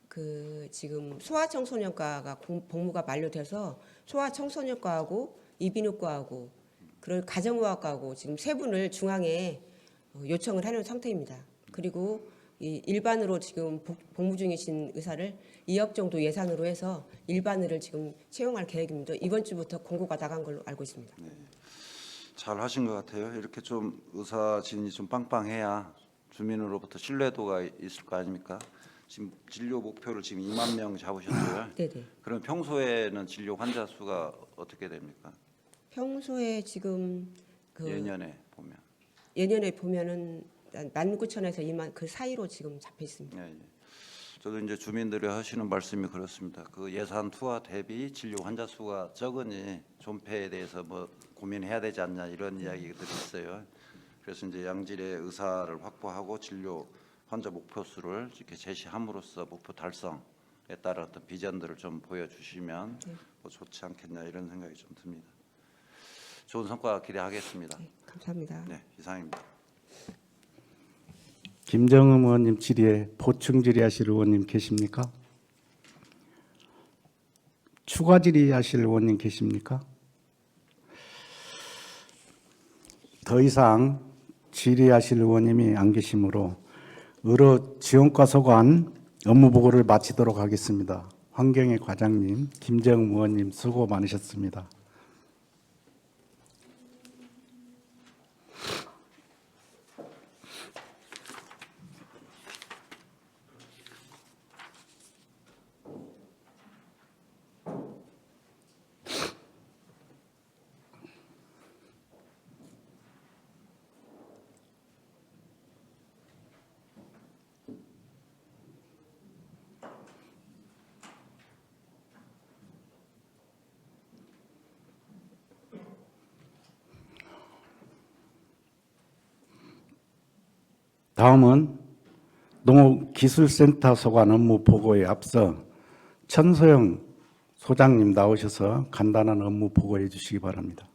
그 지금 소아청소년과가 복무가 만료돼서 소아청소년과하고 이비인후과하고 그런 가정의학과하고 지금 세 분을 중앙에 요청을 하는 상태입니다. 그리고 이 일반으로 지금 복무 중이신 의사를 2억 정도 예산으로 해서 일반의를 지금 채용할 계획입니다. 이번 주부터 공고가 나간 걸로 알고 있습니다. 잘 하신 것 같아요. 이렇게 좀 의사 진이 좀 빵빵해야 주민으로부터 신뢰도가 있을 거 아닙니까? 지금 진료 목표를 지금 2만 명 잡으셨어요. 네네. 그럼 평소에는 진료 환자 수가 어떻게 됩니까? 평소에 지금 그 예년에 보면. 보면은 19,000에서 2만 그 사이로 지금 잡혀 있습니다. 예, 예. 저도 이제 주민들이 하시는 말씀이 그렇습니다. 그 예산 투하 대비 진료 환자 수가 적으니 존폐에 대해서 뭐 고민해야 되지 않냐 이런 이야기들이 있어요. 그래서 이제 양질의 의사를 확보하고 진료 환자 목표 수를 이렇게 제시함으로써 목표 달성에 따른 어떤 비전들을 좀 보여주시면 뭐 좋지 않겠냐 이런 생각이 좀 듭니다. 좋은 성과 기대하겠습니다. 네, 감사합니다. 네, 이상입니다. 김정음 의원님 질의에 보충 질의하실 의원님 계십니까? 추가 질의하실 의원님 계십니까? 더 이상 질의하실 의원님이 안 계시므로 의료 지원과 소관 업무 보고를 마치도록 하겠습니다. 환경의 과장님, 김정음 의원님 수고 많으셨습니다. 다음은 농업기술센터 소관 업무 보고에 앞서 천소영 소장님 나오셔서 간단한 업무 보고해 주시기 바랍니다.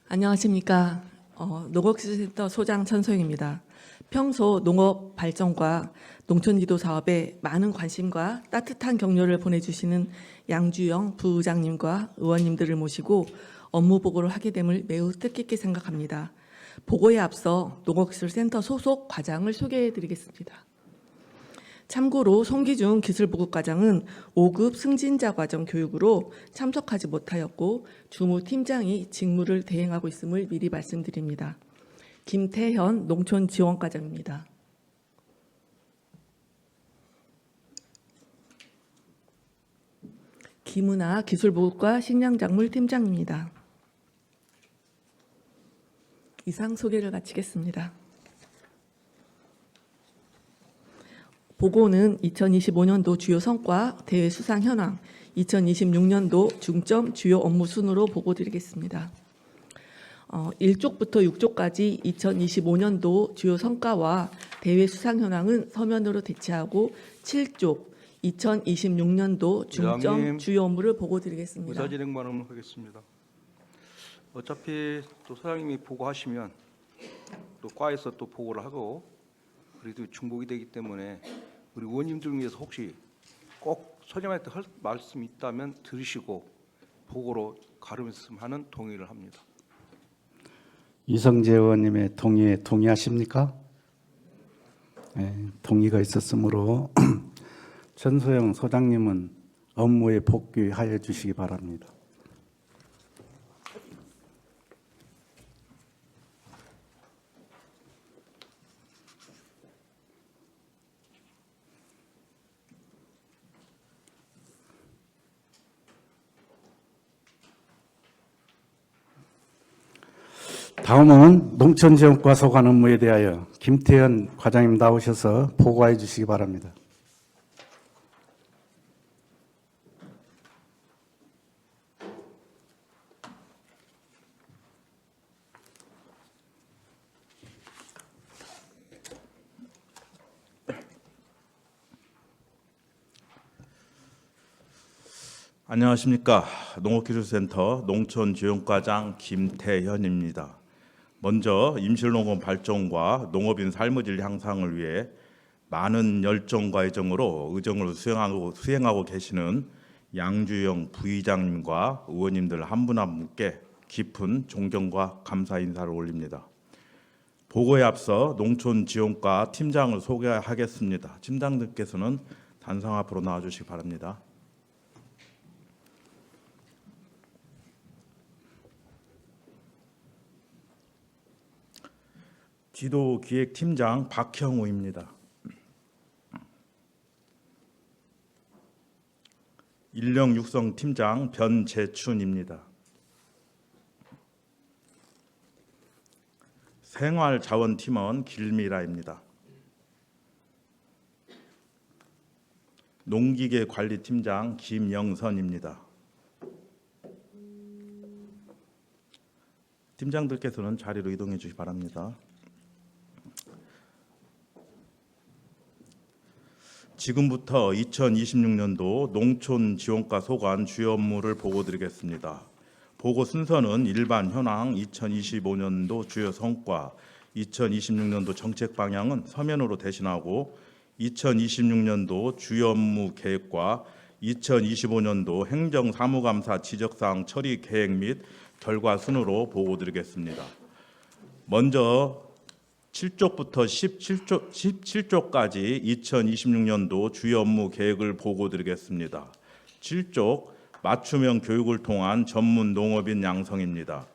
안녕하십니까. 농업기술센터 소장 천소영입니다. 평소 농업 발전과 농촌지도 사업에 많은 관심과 따뜻한 격려를 보내주시는 양주영 부의장님과 의원님들을 모시고 업무 보고를 하게 됨을 매우 뜻깊게 생각합니다. 보고에 앞서 농업기술센터 소속 과장을 소개해드리겠습니다. 참고로 송기중 기술보급과장은 5급 승진자 과정 교육으로 참석하지 못하였고 주무팀장이 직무를 대행하고 있음을 미리 말씀드립니다. 김태현 농촌지원과장입니다. 김은아 기술보급과 식량작물팀장입니다. 이상 소개를 마치겠습니다. 보고는 2025년도 주요 성과, 대회 수상 현황, 2026년도 중점 주요 업무 순으로 보고드리겠습니다. 1쪽부터 6쪽까지 2025년도 주요 성과와 대회 수상 현황은 서면으로 대체하고 7쪽 2026년도 중점 의장님, 주요 업무를 보고드리겠습니다. 의사 진행 발언을 하겠습니다. 어차피 또 소장님이 보고하시면 또 과에서 또 보고를 하고 그래도 중복이 되기 때문에 우리 의원님들 위해서 혹시 꼭 소장님한테 할 말씀이 있다면 들으시고 보고로 가름했으면 동의를 합니다. 이성재 의원님의 동의에 동의하십니까? 네, 동의가 있었으므로 천소영 소장님은 업무에 복귀하여 주시기 바랍니다. 다음은 농촌지원과 소관 업무에 대하여 김태현 과장님 나오셔서 보고해 주시기 바랍니다. 안녕하십니까. 농업기술센터 농촌지원과장 김태현입니다. 먼저 임실농업 발전과 농업인 삶의 질 향상을 위해 많은 열정과 애정으로 의정을 수행하고 계시는 양주영 부의장님과 의원님들 한 분 한 분께 깊은 존경과 감사 인사를 올립니다. 보고에 앞서 농촌지원과 팀장을 소개하겠습니다. 팀장들께서는 단상 앞으로 나와주시기 바랍니다. 지도기획팀장 박형우입니다. 인력육성팀장 변재춘입니다. 생활자원팀원 길미라입니다. 농기계관리팀장 김영선입니다. 팀장들께서는 자리로 이동해 주시기 바랍니다. 지금부터 2026년도 농촌지원과 소관 주요 업무를 보고드리겠습니다. 보고 순서는 일반 현황, 2025년도 주요 성과, 2026년도 정책 방향은 서면으로 대신하고 2026년도 주요 업무 계획과 2025년도 행정사무감사 지적사항 처리 계획 및 결과 순으로 보고드리겠습니다. 먼저 7쪽부터 17쪽까지 2026년도 주요 업무 계획을 보고드리겠습니다. 7쪽 맞춤형 교육을 통한 전문 농업인 양성입니다.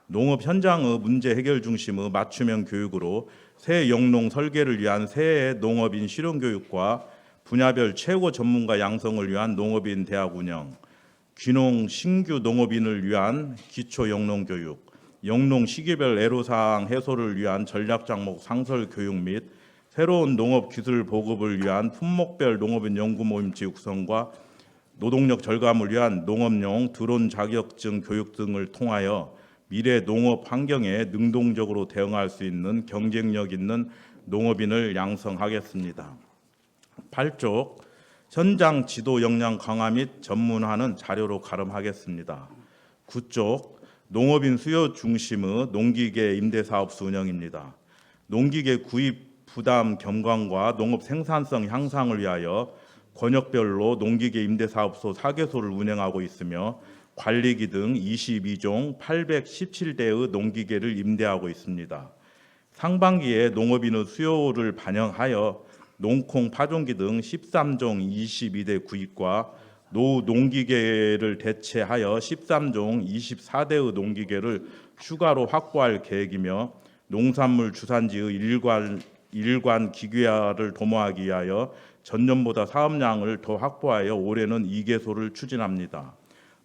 농업 현장의 문제 해결 중심의 맞춤형 교육으로 새 영농 설계를 위한 새 농업인 실용 교육과 분야별 최고 전문가 양성을 위한 농업인 대학 운영, 귀농 신규 농업인을 위한 기초 영농 교육, 영농 시기별 애로사항 해소를 위한 전략 작목 상설 교육 및 새로운 농업 기술 보급을 위한 품목별 농업인 연구 모임지 육성과 노동력 절감을 위한 농업용 드론 자격증 교육 등을 통하여 미래 농업 환경에 능동적으로 대응할 수 있는 경쟁력 있는 농업인을 양성하겠습니다. 8쪽 현장 지도 역량 강화 및 전문화는 자료로 가름하겠습니다. 9쪽 농업인 수요 중심의 농기계 임대사업소 운영입니다. 농기계 구입 부담 겸강과 농업 생산성 향상을 위하여 권역별로 농기계 임대사업소 4개소를 운영하고 있으며 관리기 등 22종 817대의 농기계를 임대하고 있습니다. 상반기에 농업인의 수요를 반영하여 농콩 파종기 등 13종 22대 구입과 노후 농기계를 대체하여 13종 24대의 농기계를 추가로 확보할 계획이며 농산물 주산지의 일관 기계화를 도모하기 위하여 전년보다 사업량을 더 확보하여 올해는 2개소를 추진합니다.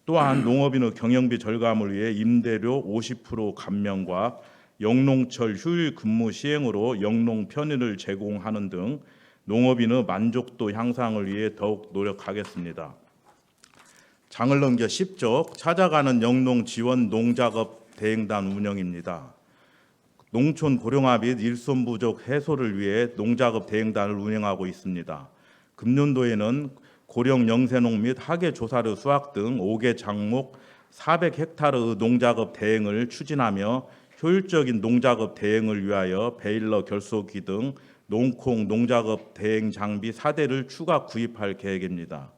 또한 농업인의 경영비 절감을 위해 임대료 50% 감면과 영농철 휴일 근무 시행으로 영농 편의를 제공하는 등 농업인의 만족도 향상을 위해 더욱 노력하겠습니다. 장을 넘겨 10쪽 찾아가는 영농 지원 농작업 대행단 운영입니다. 농촌 고령화 및 일손 부족 해소를 위해 농작업 대행단을 운영하고 있습니다. 금년도에는 고령 영세농 및 학예 조사료 수확 등 5개 작목 400헥타르의 농작업 대행을 추진하며 효율적인 농작업 대행을 위하여 베일러 결소기 등 농콩 농작업 대행 장비 4대를 추가 구입할 계획입니다.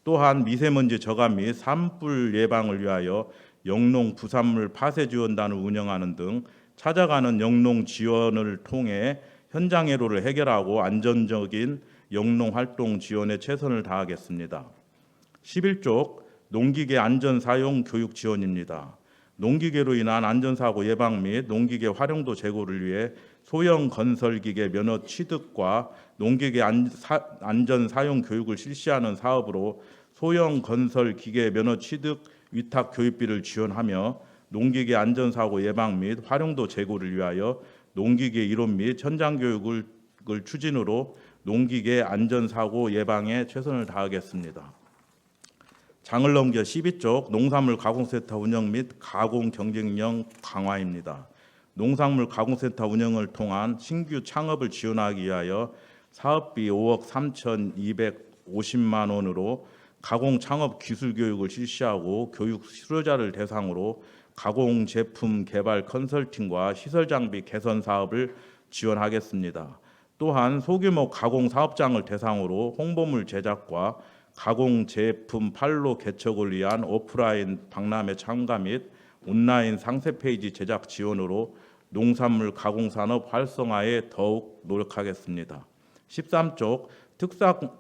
또한 미세먼지 저감 및 산불 예방을 위하여 영농 부산물 파쇄 지원단을 운영하는 등 찾아가는 영농 지원을 통해 현장 애로를 해결하고 안전적인 영농 활동 지원에 최선을 다하겠습니다. 11쪽 농기계 안전 사용 교육 지원입니다. 농기계로 인한 안전사고 예방 및 농기계 활용도 제고를 위해 소형 건설기계 면허 취득과 농기계 안전 사용 교육을 실시하는 사업으로 소형 건설기계 면허 취득 위탁 교육비를 지원하며 농기계 안전사고 예방 및 활용도 제고를 위하여 농기계 이론 및 현장 교육을 추진으로 농기계 안전사고 예방에 최선을 다하겠습니다. 장을 넘겨 12쪽 농산물 가공센터 운영 및 가공 경쟁력 강화입니다. 농산물 가공센터 운영을 통한 신규 창업을 지원하기 위하여 사업비 5억 3,250만 원으로 가공 창업 기술 교육을 실시하고 교육 수료자를 대상으로 가공 제품 개발 컨설팅과 시설 장비 개선 사업을 지원하겠습니다. 또한 소규모 가공 사업장을 대상으로 홍보물 제작과 가공 제품 판로 개척을 위한 오프라인 박람회 참가 및 온라인 상세 페이지 제작 지원으로 농산물 가공 산업 활성화에 더욱 노력하겠습니다. 13쪽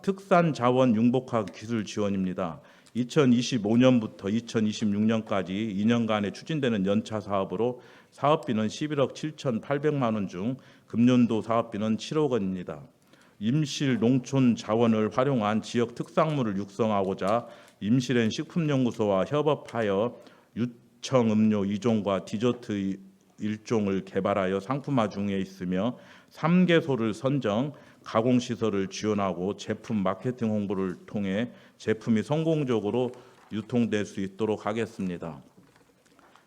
특산 자원 융복화 기술 지원입니다. 2025년부터 2026년까지 2년간에 추진되는 연차 사업으로 사업비는 11억 7,800만 원 중 금년도 사업비는 7억 원입니다. 임실 농촌 자원을 활용한 지역 특산물을 육성하고자 임실엔 식품연구소와 협업하여 유청 음료 2종과 디저트 1종을 개발하여 상품화 중에 있으며 3개소를 선정, 가공시설을 지원하고 제품 마케팅 홍보를 통해 제품이 성공적으로 유통될 수 있도록 하겠습니다.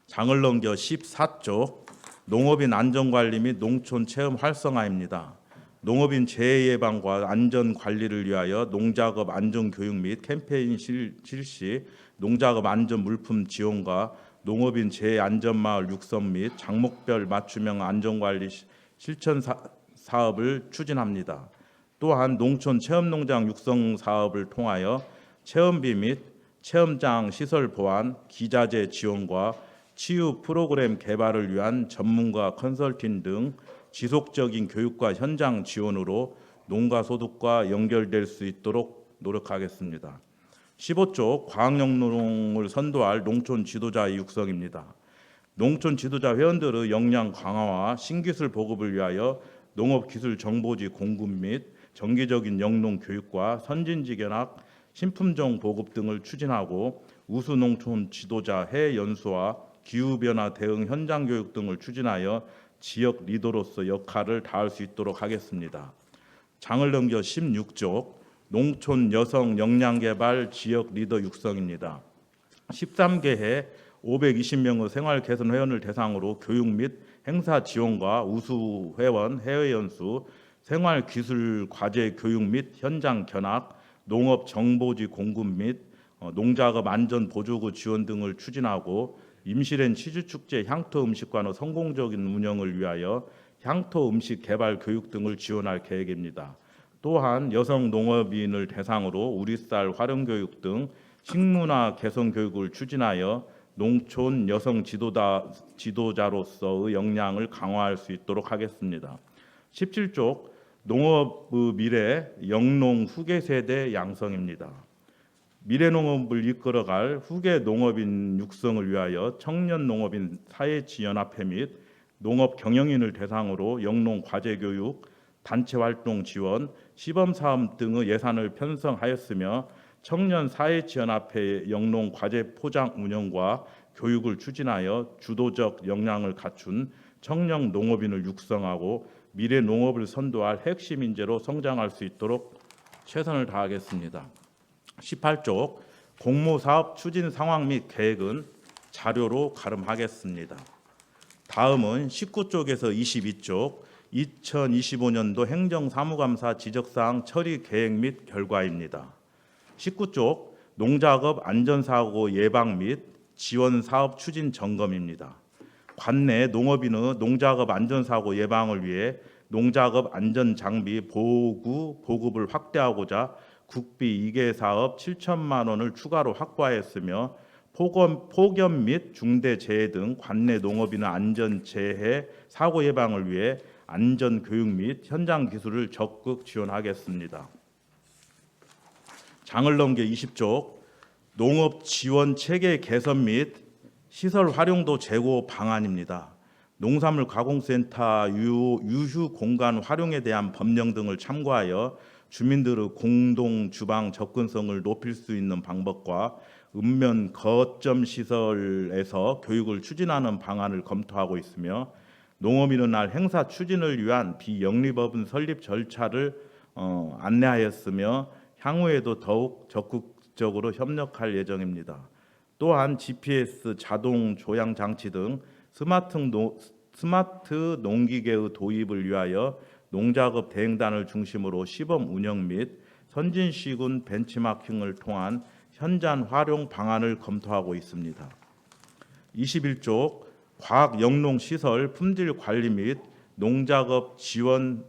장을 넘겨 14쪽 농업인 안전관리 및 농촌 체험 활성화입니다. 농업인 재해 예방과 안전 관리를 위하여 농작업 안전 교육 및 캠페인 실시, 농작업 안전 물품 지원과 농업인 재해 안전 마을 육성 및 작목별 맞춤형 안전 관리 실천 사업을 추진합니다. 또한 농촌 체험 농장 육성 사업을 통하여 체험비 및 체험장 시설 보완, 기자재 지원과 치유 프로그램 개발을 위한 전문가 컨설팅 등 지속적인 교육과 현장 지원으로 농가 소득과 연결될 수 있도록 노력하겠습니다. 15쪽 과학영농을 선도할 농촌 지도자 육성입니다. 농촌 지도자 회원들의 역량 강화와 신기술 보급을 위하여 농업기술 정보지 공급 및 정기적인 영농 교육과 선진지 견학, 신품종 보급 등을 추진하고 우수 농촌 지도자 해외 연수와 기후변화 대응 현장 교육 등을 추진하여 지역 리더로서 역할을 다할 수 있도록 하겠습니다. 장을 넘겨 16쪽 농촌 여성 역량 개발 지역 리더 육성입니다. 13개회 520명의 생활 개선 회원을 대상으로 교육 및 행사 지원과 우수 회원 해외 연수, 생활 기술 과제 교육 및 현장 견학, 농업 정보지 공급 및 농작업 안전 보조구 지원 등을 추진하고 임실엔 치즈축제 향토 음식관의 성공적인 운영을 위하여 향토 음식 개발 교육 등을 지원할 계획입니다. 또한 여성 농업인을 대상으로 우리쌀 활용 교육 등 식문화 개선 교육을 추진하여 농촌 여성 지도자로서의 역량을 강화할 수 있도록 하겠습니다. 17쪽 농업의 미래 영농 후계 세대 양성입니다. 미래 농업을 이끌어갈 후계 농업인 육성을 위하여 청년 농업인 사회치 연합회 및 농업 경영인을 대상으로 영농 과제 교육, 단체 활동 지원, 시범 사업 등의 예산을 편성하였으며 청년 사회치 연합회 영농 과제 포장 운영과 교육을 추진하여 주도적 역량을 갖춘 청년 농업인을 육성하고 미래 농업을 선도할 핵심 인재로 성장할 수 있도록 최선을 다하겠습니다. 18쪽 공모사업 추진 상황 및 계획은 자료로 가름하겠습니다. 다음은 19쪽에서 22쪽 2025년도 행정사무감사 지적사항 처리 계획 및 결과입니다. 19쪽 농작업 안전사고 예방 및 지원 사업 추진 점검입니다. 관내 농업인의 농작업 안전사고 예방을 위해 농작업 안전장비 보호구 보급을 확대하고자 국비 2개 사업 7천만 원을 추가로 확보하였으며 폭염 및 중대재해 등 관내 농업인의 안전재해 사고 예방을 위해 안전교육 및 현장 기술을 적극 지원하겠습니다. 장을 넘겨 20쪽 농업 지원 체계 개선 및 시설 활용도 제고 방안입니다. 농산물 가공센터 유휴 공간 활용에 대한 법령 등을 참고하여 주민들의 공동 주방 접근성을 높일 수 있는 방법과 읍면 거점 시설에서 교육을 추진하는 방안을 검토하고 있으며 농업인의 날 행사 추진을 위한 비영리법인 설립 절차를 안내하였으며 향후에도 더욱 적극적으로 협력할 예정입니다. 또한 GPS 자동 조향 장치 등 스마트 농기계의 도입을 위하여 농작업 대행단을 중심으로 시범 운영 및 선진 시군 벤치마킹을 통한 현장 활용 방안을 검토하고 있습니다. 21쪽 과학 영농 시설 품질 관리 및 농작업 지원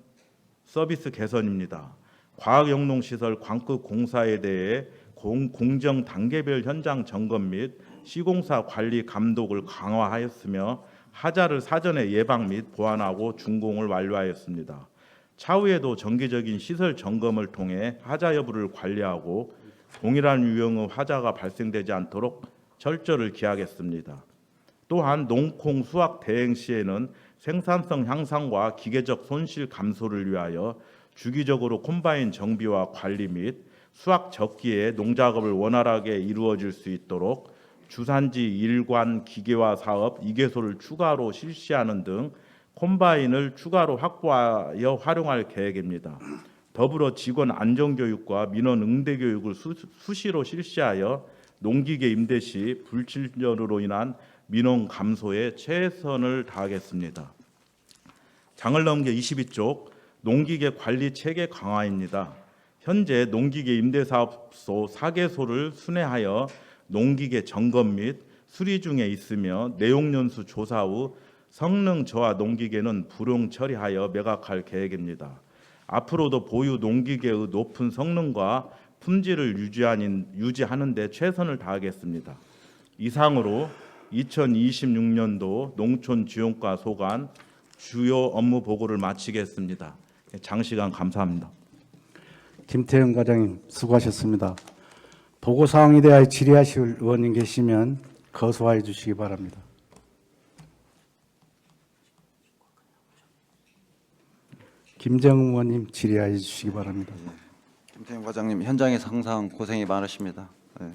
서비스 개선입니다. 과학 영농 시설 광급 공사에 대해 공정 단계별 현장 점검 및 시공사 관리 감독을 강화하였으며 하자를 사전에 예방 및 보완하고 준공을 완료하였습니다. 차후에도 정기적인 시설 점검을 통해 하자 여부를 관리하고 동일한 유형의 하자가 발생되지 않도록 철저를 기하겠습니다. 또한 농콩 수확 대행 시에는 생산성 향상과 기계적 손실 감소를 위하여 주기적으로 콤바인 정비와 관리 및 수확 적기에 농작업을 원활하게 이루어질 수 있도록 주산지 일관 기계화 사업 2개소를 추가로 실시하는 등 콤바인을 추가로 확보하여 활용할 계획입니다. 더불어 직원 안전교육과 민원 응대교육을 수시로 실시하여 농기계 임대 시 불친절으로 인한 민원 감소에 최선을 다하겠습니다. 장을 넘겨 22쪽 농기계 관리 체계 강화입니다. 현재 농기계 임대사업소 4개소를 순회하여 농기계 점검 및 수리 중에 있으며 내용연수 조사 후 성능 저하 농기계는 불용 처리하여 매각할 계획입니다. 앞으로도 보유 농기계의 높은 성능과 품질을 유지하는 데 최선을 다하겠습니다. 이상으로 2026년도 농촌지원과 소관 주요 업무 보고를 마치겠습니다. 장시간 감사합니다. 김태형 과장님 수고하셨습니다. 보고 사항에 대하여 질의하실 의원님 계시면 거소하여 주시기 바랍니다. 김정은 의원님 질의하여 주시기 바랍니다. 김태형 과장님 현장에서 항상 고생이 많으십니다. 네.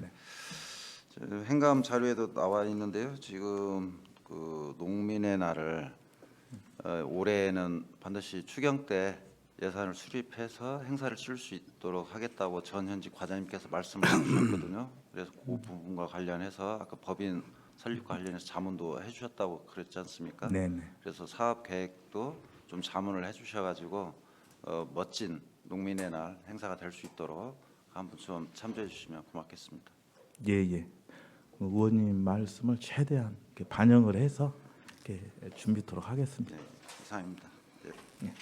행감 자료에도 나와 있는데요. 지금 그 농민의 날을 올해는 반드시 추경 때 예산을 수립해서 행사를 치를 수 있도록 하겠다고 전현직 과장님께서 말씀을 주셨거든요. 그래서 그 부분과 관련해서 아까 법인 설립과 관련해서 자문도 해주셨다고 그랬지 않습니까? 네네. 그래서 사업 계획도 좀 자문을 해주셔가지고 멋진 농민의 날 행사가 될 수 있도록 한번 좀 참조해 주시면 고맙겠습니다. 예. 의원님 말씀을 최대한 이렇게 반영을 해서 이렇게 준비토록 하겠습니다. 네, 이상입니다. 네.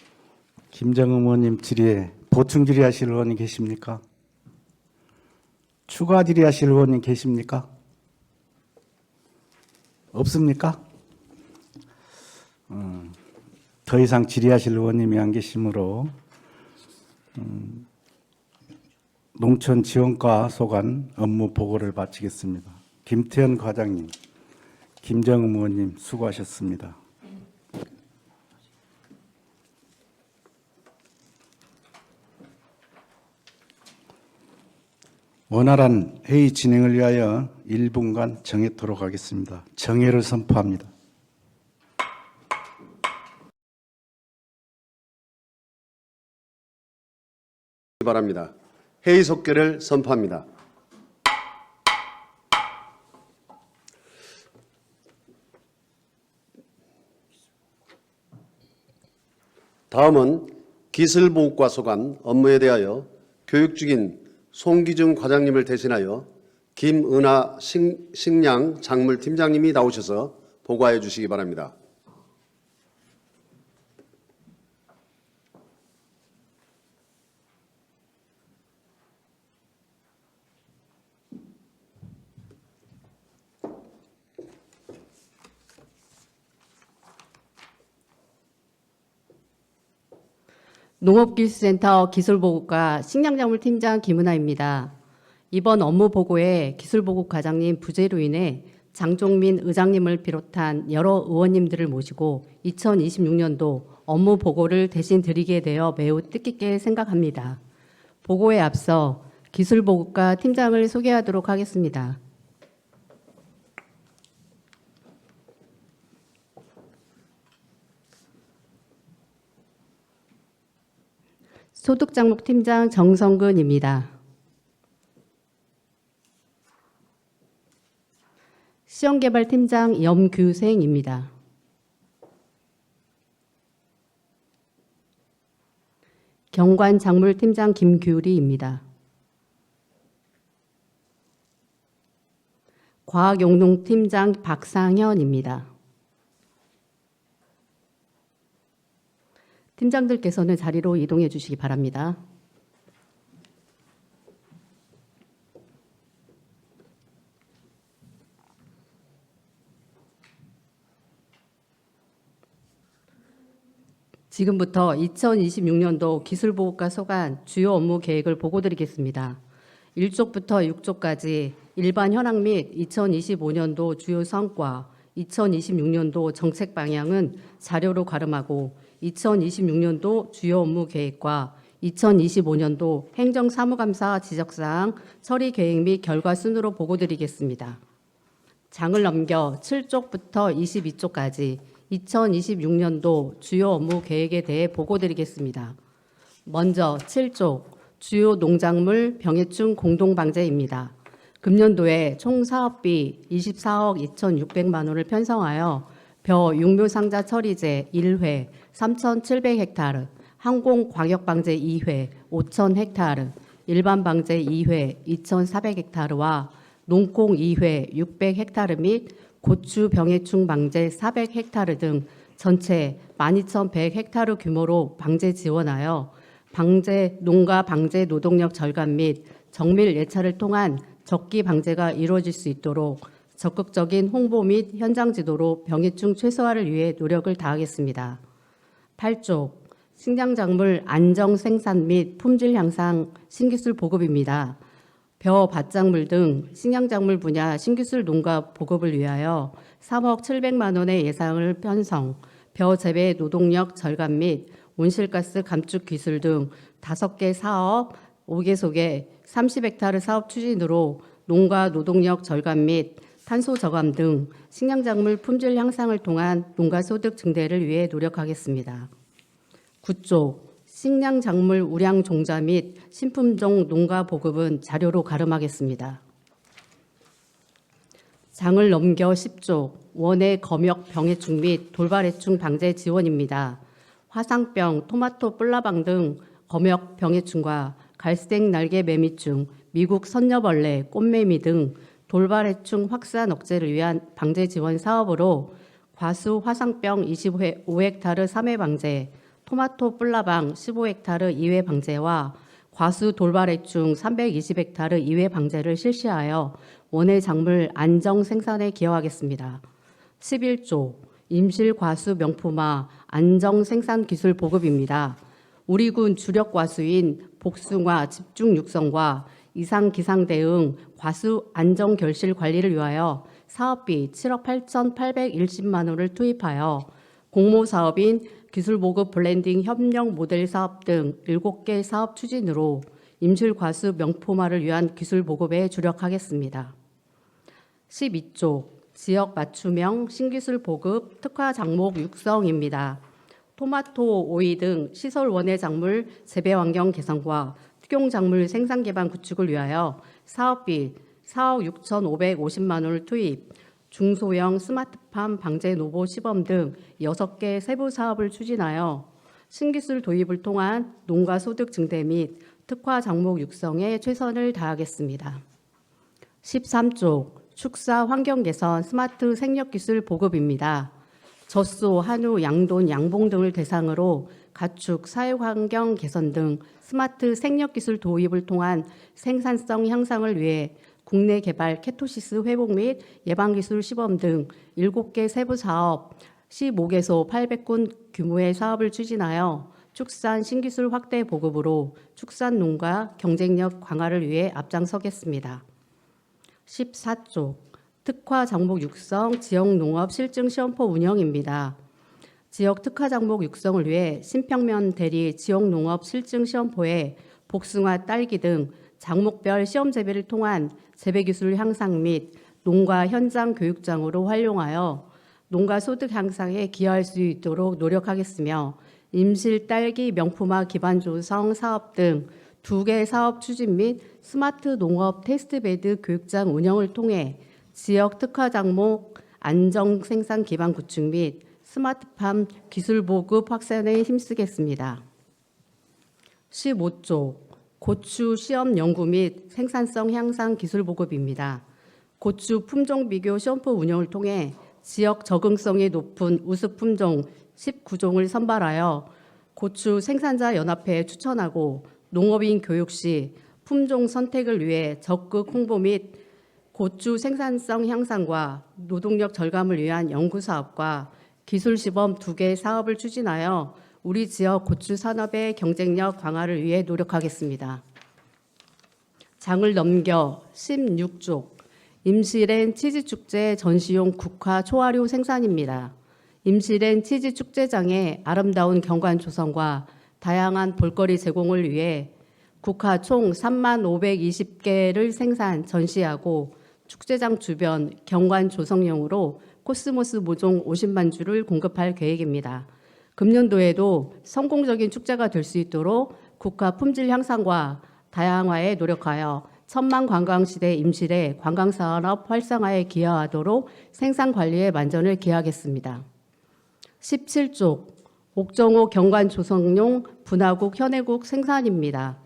김정은 의원님 질의에 보충 질의하실 의원님 계십니까? 추가 질의하실 의원님 계십니까? 없습니까? 더 이상 질의하실 의원님이 안 계시므로 농촌지원과 소관 업무 보고를 마치겠습니다. 김태현 과장님, 김정은 의원님 수고하셨습니다. 원활한 회의 진행을 위하여 1분간 정회토록 하겠습니다. 정회를 선포합니다. 바랍니다. 회의 속결을 선포합니다. 다음은 기술보호과 소관 업무에 대하여 교육 중인 송기중 과장님을 대신하여 김은하 식량 작물팀장님이 나오셔서 보고하여 주시기 바랍니다. 농업기술센터 기술보고과 식량작물팀장 김은하입니다. 이번 업무 보고에 기술보고 과장님 부재로 인해 장종민 의장님을 비롯한 여러 의원님들을 모시고 2026년도 업무 보고를 대신 드리게 되어 매우 뜻깊게 생각합니다. 보고에 앞서 기술보고과 팀장을 소개하도록 하겠습니다. 소득장목팀장 정성근입니다. 시험개발팀장 염규생입니다. 경관작물팀장 김규리입니다. 과학용농팀장 박상현입니다. 팀장들께서는 자리로 이동해 주시기 바랍니다. 지금부터 2026년도 기술보고과 소관 주요 업무 계획을 보고드리겠습니다. 1쪽부터 6쪽까지 일반 현황 및 2025년도 주요 성과, 2026년도 정책 방향은 자료로 가름하고 2026년도 주요 업무 계획과 2025년도 행정사무감사 지적사항 처리 계획 및 결과 순으로 보고드리겠습니다. 장을 넘겨 7쪽부터 22쪽까지 2026년도 주요 업무 계획에 대해 보고드리겠습니다. 먼저 7쪽 주요 농작물 병해충 공동방제입니다. 금년도에 총 사업비 24억 2,600만 원을 편성하여 벼 육묘상자 처리제 1회 3,700헥타르, 항공광역방제 2회 5,000헥타르, 일반방제 2회 2,400헥타르와 농콩 2회 600헥타르 및 고추 병해충 방제 400헥타르 등 전체 12,100헥타르 규모로 방제 지원하여 농가 방제 노동력 절감 및 정밀 예찰을 통한 적기 방제가 이루어질 수 있도록 적극적인 홍보 및 현장 지도로 병해충 최소화를 위해 노력을 다하겠습니다. 8쪽 식량작물 안정 생산 및 품질 향상 신기술 보급입니다. 벼, 밭작물 등 식량작물 분야 신기술 농가 보급을 위하여 3억 700만 원의 예산을 편성, 벼 재배 노동력 절감 및 온실가스 감축 기술 등 5개 사업, 5개속의 30헥타르 사업 추진으로 농가 노동력 절감 및 탄소 저감 등 식량작물 품질 향상을 통한 농가 소득 증대를 위해 노력하겠습니다. 9쪽 식량작물 우량 종자 및 신품종 농가 보급은 자료로 가름하겠습니다. 장을 넘겨 10쪽 원예 검역 병해충 및 돌발해충 방제 지원입니다. 화상병, 토마토 뿔나방 등 검역 병해충과 갈색 날개 매미충, 미국 선녀벌레, 꽃매미 등 돌발해충 확산 억제를 위한 방제 지원 사업으로 과수 화상병 25헥타르 3회 방제, 토마토 뿔나방 15헥타르 2회 방제와 과수 돌발해충 320헥타르 2회 방제를 실시하여 원예 작물 안정 생산에 기여하겠습니다. 11조 임실 과수 명품화 안정 생산 기술 보급입니다. 우리 군 주력 과수인 복숭아 집중 육성과 이상 기상 대응 과수 안정 결실 관리를 위하여 사업비 7억 8,810만 원을 투입하여 공모 사업인 기술보급 블렌딩 협력 모델 사업 등 7개 사업 추진으로 임실 과수 명품화를 위한 기술 보급에 주력하겠습니다. 12조 지역 맞춤형 신기술 보급 특화 작목 육성입니다. 토마토, 오이 등 시설 원예 작물 재배 환경 개선과 특용 작물 생산 기반 구축을 위하여 사업비 4억 6,550만 원을 투입, 중소형 스마트팜 방제 노보 시범 등 6개 세부 사업을 추진하여 신기술 도입을 통한 농가 소득 증대 및 특화 작목 육성에 최선을 다하겠습니다. 13조 축사 환경 개선 스마트 생력기술 보급입니다. 젖소, 한우, 양돈, 양봉 등을 대상으로 가축 사육환경 개선 등 스마트 생력기술 도입을 통한 생산성 향상을 위해 국내 개발 케토시스 회복 및 예방기술 시범 등 7개 세부 사업 15개소 800군 규모의 사업을 추진하여 축산 신기술 확대 보급으로 축산 농가 경쟁력 강화를 위해 앞장서겠습니다. 14조 특화 작목 육성 지역 농업 실증 시험포 운영입니다. 지역 특화 작목 육성을 위해 신평면 대리 지역 농업 실증 시험포에 복숭아, 딸기 등 작목별 시험 재배를 통한 재배 기술 향상 및 농가 현장 교육장으로 활용하여 농가 소득 향상에 기여할 수 있도록 노력하겠으며 임실 딸기 명품화 기반 조성 사업 등 2개 사업 추진 및 스마트 농업 테스트베드 교육장 운영을 통해 지역 특화 작목 안정 생산 기반 구축 및 스마트팜 기술 보급 확산에 힘쓰겠습니다. 15조 고추 시험 연구 및 생산성 향상 기술 보급입니다. 고추 품종 비교 시험포 운영을 통해 지역 적응성이 높은 우수 품종 19종을 선발하여 고추 생산자 연합회에 추천하고 농업인 교육 시 품종 선택을 위해 적극 홍보 및 고추 생산성 향상과 노동력 절감을 위한 연구 사업과 기술 시범 2개 사업을 추진하여 우리 지역 고추 산업의 경쟁력 강화를 위해 노력하겠습니다. 장을 넘겨 16조 임실엔 치즈축제 전시용 국화 초화류 생산입니다. 임실엔 치즈축제장의 아름다운 경관 조성과 다양한 볼거리 제공을 위해 국화 총 35,520개를 생산 전시하고 축제장 주변 경관 조성용으로 코스모스 모종 50만 주를 공급할 계획입니다. 금년도에도 성공적인 축제가 될 수 있도록 국화 품질 향상과 다양화에 노력하여 천만 관광시대 임실의 관광산업 활성화에 기여하도록 생산관리에 만전을 기하겠습니다. 17조 옥정호 경관 조성용 분화국 현해국 생산입니다.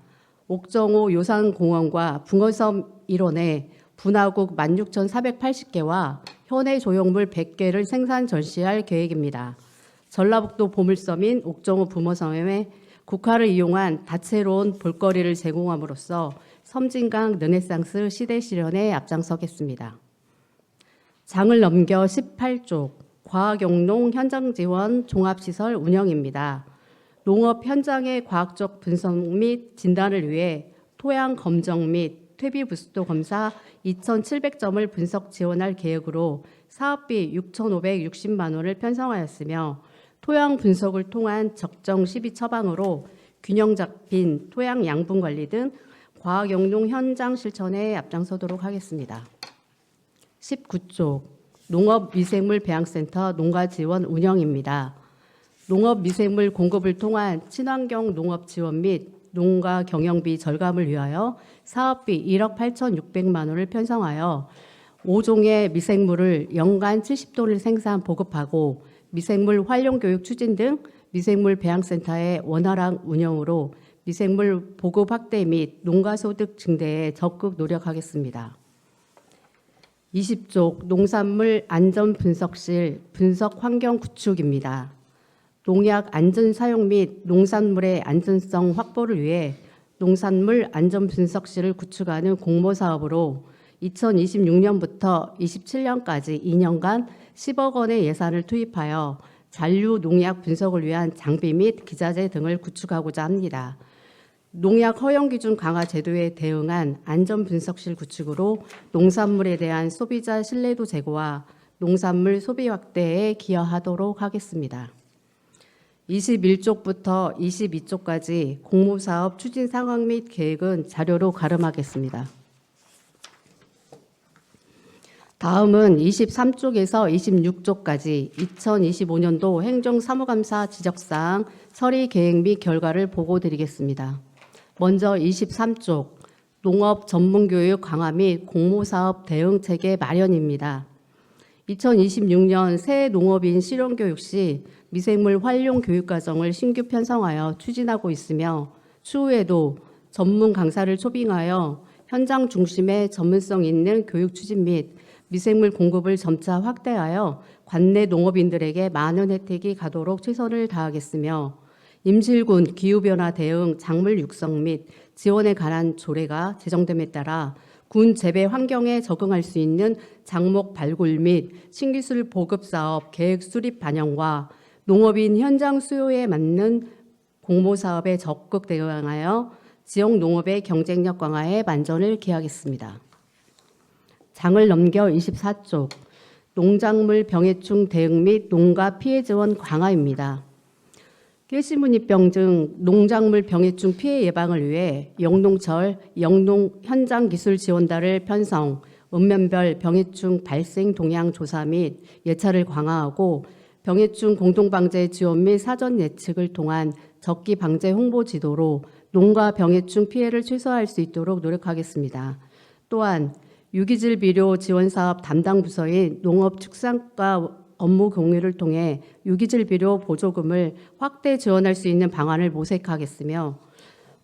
옥정호 요산공원과 붕어섬 일원에 분화국 16,480개와 현해 조형물 100개를 생산 전시할 계획입니다. 전라북도 보물섬인 옥정호 붕어섬에 국화를 이용한 다채로운 볼거리를 제공함으로써 섬진강 르네상스 시대 실현에 앞장서겠습니다. 장을 넘겨 18조 과학용농 현장 지원 종합시설 운영입니다. 농업 현장의 과학적 분석 및 진단을 위해 토양 검정 및 퇴비 부스도 검사 2,700점을 분석 지원할 계획으로 사업비 6,560만 원을 편성하였으며 토양 분석을 통한 적정 시비 처방으로 균형 잡힌 토양 양분 관리 등 과학용농 현장 실천에 앞장서도록 하겠습니다. 19조 농업미생물 배양센터 농가 지원 운영입니다. 농업미생물 공급을 통한 친환경 농업 지원 및 농가 경영비 절감을 위하여 사업비 1억 8,600만 원을 편성하여 5종의 미생물을 연간 70톤을 생산 보급하고 미생물 활용 교육 추진 등 미생물 배양센터의 원활한 운영으로 미생물 보급 확대 및 농가 소득 증대에 적극 노력하겠습니다. 20조 농산물 안전 분석실 분석 환경 구축입니다. 농약 안전 사용 및 농산물의 안전성 확보를 위해 농산물 안전 분석실을 구축하는 공모 사업으로 2026년부터 27년까지 2년간 10억 원의 예산을 투입하여 잔류 농약 분석을 위한 장비 및 기자재 등을 구축하고자 합니다. 농약 허용 기준 강화 제도에 대응한 안전 분석실 구축으로 농산물에 대한 소비자 신뢰도 제고와 농산물 소비 확대에 기여하도록 하겠습니다. 21쪽부터 22쪽까지 공모사업 추진 상황 및 계획은 자료로 가름하겠습니다. 다음은 23쪽에서 26쪽까지 2025년도 행정사무감사 지적사항 처리 계획 및 결과를 보고드리겠습니다. 먼저 23쪽 농업 전문교육 강화 및 공모사업 대응체계 마련입니다. 2026년 새 농업인 실용교육 시 미생물 활용 교육과정을 신규 편성하여 추진하고 있으며 추후에도 전문 강사를 초빙하여 현장 중심의 전문성 있는 교육 추진 및 미생물 공급을 점차 확대하여 관내 농업인들에게 많은 혜택이 가도록 최선을 다하겠으며 임실군 기후변화 대응 작물 육성 및 지원에 관한 조례가 제정됨에 따라 군 재배 환경에 적응할 수 있는 작목 발굴 및 신기술 보급 사업 계획 수립 반영과 농업인 현장 수요에 맞는 공모 사업에 적극 대응하여 지역 농업의 경쟁력 강화에 만전을 기하겠습니다. 장을 넘겨 24쪽 농작물 병해충 대응 및 농가 피해 지원 강화입니다. 깨시무늬병 등 농작물 병해충 피해 예방을 위해 영농철 영농 현장 기술 지원단을 편성, 읍면별 병해충 발생 동향 조사 및 예찰을 강화하고 병해충 공동방제 지원 및 사전 예측을 통한 적기 방제 홍보 지도로 농가 병해충 피해를 최소화할 수 있도록 노력하겠습니다. 또한 유기질 비료 지원 사업 담당 부서인 농업축산과 업무 공유를 통해 유기질 비료 보조금을 확대 지원할 수 있는 방안을 모색하겠으며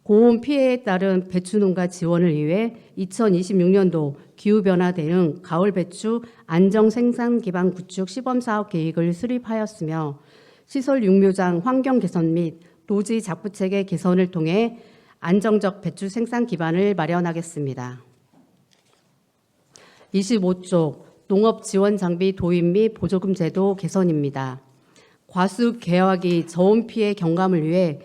고온 피해에 따른 배추 농가 지원을 위해 2026년도 기후변화 대응 가을 배추 안정 생산 기반 구축 시범 사업 계획을 수립하였으며 시설 육묘장 환경 개선 및 노지 작부 체계 개선을 통해 안정적 배추 생산 기반을 마련하겠습니다. 25쪽 농업 지원 장비 도입 및 보조금 제도 개선입니다. 과수 개화기 저온 피해 경감을 위해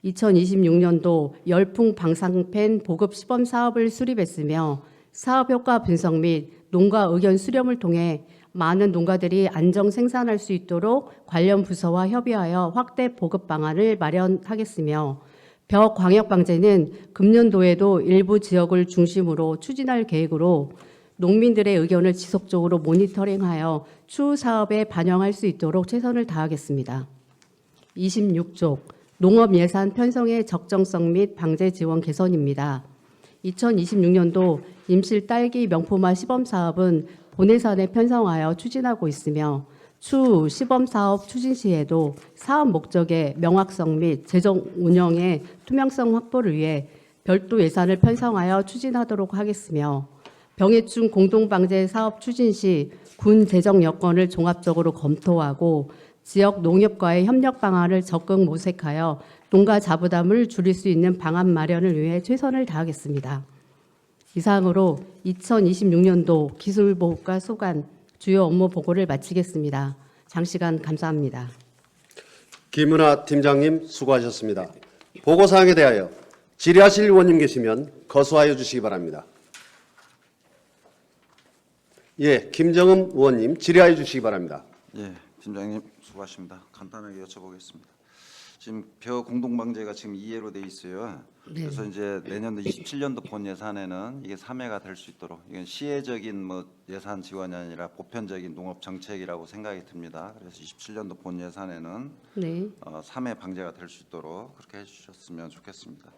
2026년도 열풍 방사팬 보급 시범 사업을 수립했으며 사업 효과 분석 및 농가 의견 수렴을 통해 많은 농가들이 안정 생산할 수 있도록 관련 부서와 협의하여 확대 보급 방안을 마련하겠으며 벼 광역 방제는 금년도에도 일부 지역을 중심으로 추진할 계획으로 농민들의 의견을 지속적으로 모니터링하여 추후 사업에 반영할 수 있도록 최선을 다하겠습니다. 26쪽 농업 예산 편성의 적정성 및 방제 지원 개선입니다. 2026년도 임실 딸기 명포마 시범 사업은 본 예산에 편성하여 추진하고 있으며 추후 시범 사업 추진 시에도 사업 목적의 명확성 및 재정 운영의 투명성 확보를 위해 별도 예산을 편성하여 추진하도록 하겠으며 병해충 공동방제 사업 추진 시 군 재정 여건을 종합적으로 검토하고 지역 농협과의 협력 방안을 적극 모색하여 농가 자부담을 줄일 수 있는 방안 마련을 위해 최선을 다하겠습니다. 이상으로 2026년도 기술보호과 소관 주요 업무 보고를 마치겠습니다. 장시간 감사합니다. 김은하 팀장님 수고하셨습니다. 보고사항에 대하여 질의하실 의원님 계시면 거수하여 주시기 바랍니다. 예, 김정음 의원님 질의하여 주시기 바랍니다. 예, 팀장님 수고하십니다. 간단하게 여쭤보겠습니다. 지금 벼 공동방제가 지금 2회로 돼 있어요. 그래서 이제 내년도 27년도 본 예산에는 이게 3회가 될 수 있도록 이건 시혜적인 뭐 예산 지원이 아니라 보편적인 농업 정책이라고 생각이 듭니다. 그래서 27년도 본 예산에는 3회 방제가 될 수 있도록 그렇게 해주셨으면 좋겠습니다.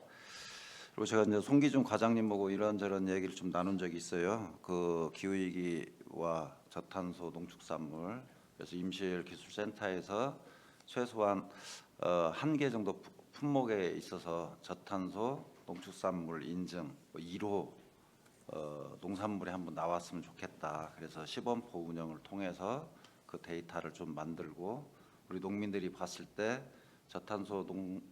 그리고 제가 이제 송기준 과장님 보고 이런저런 얘기를 좀 나눈 적이 있어요. 그 기후위기와 저탄소 농축산물 그래서 임실기술센터에서 최소한 1개 정도 품목에 있어서 저탄소 농축산물 인증 1호 농산물이 한번 나왔으면 좋겠다. 그래서 시범포 운영을 통해서 그 데이터를 좀 만들고 우리 농민들이 봤을 때 저탄소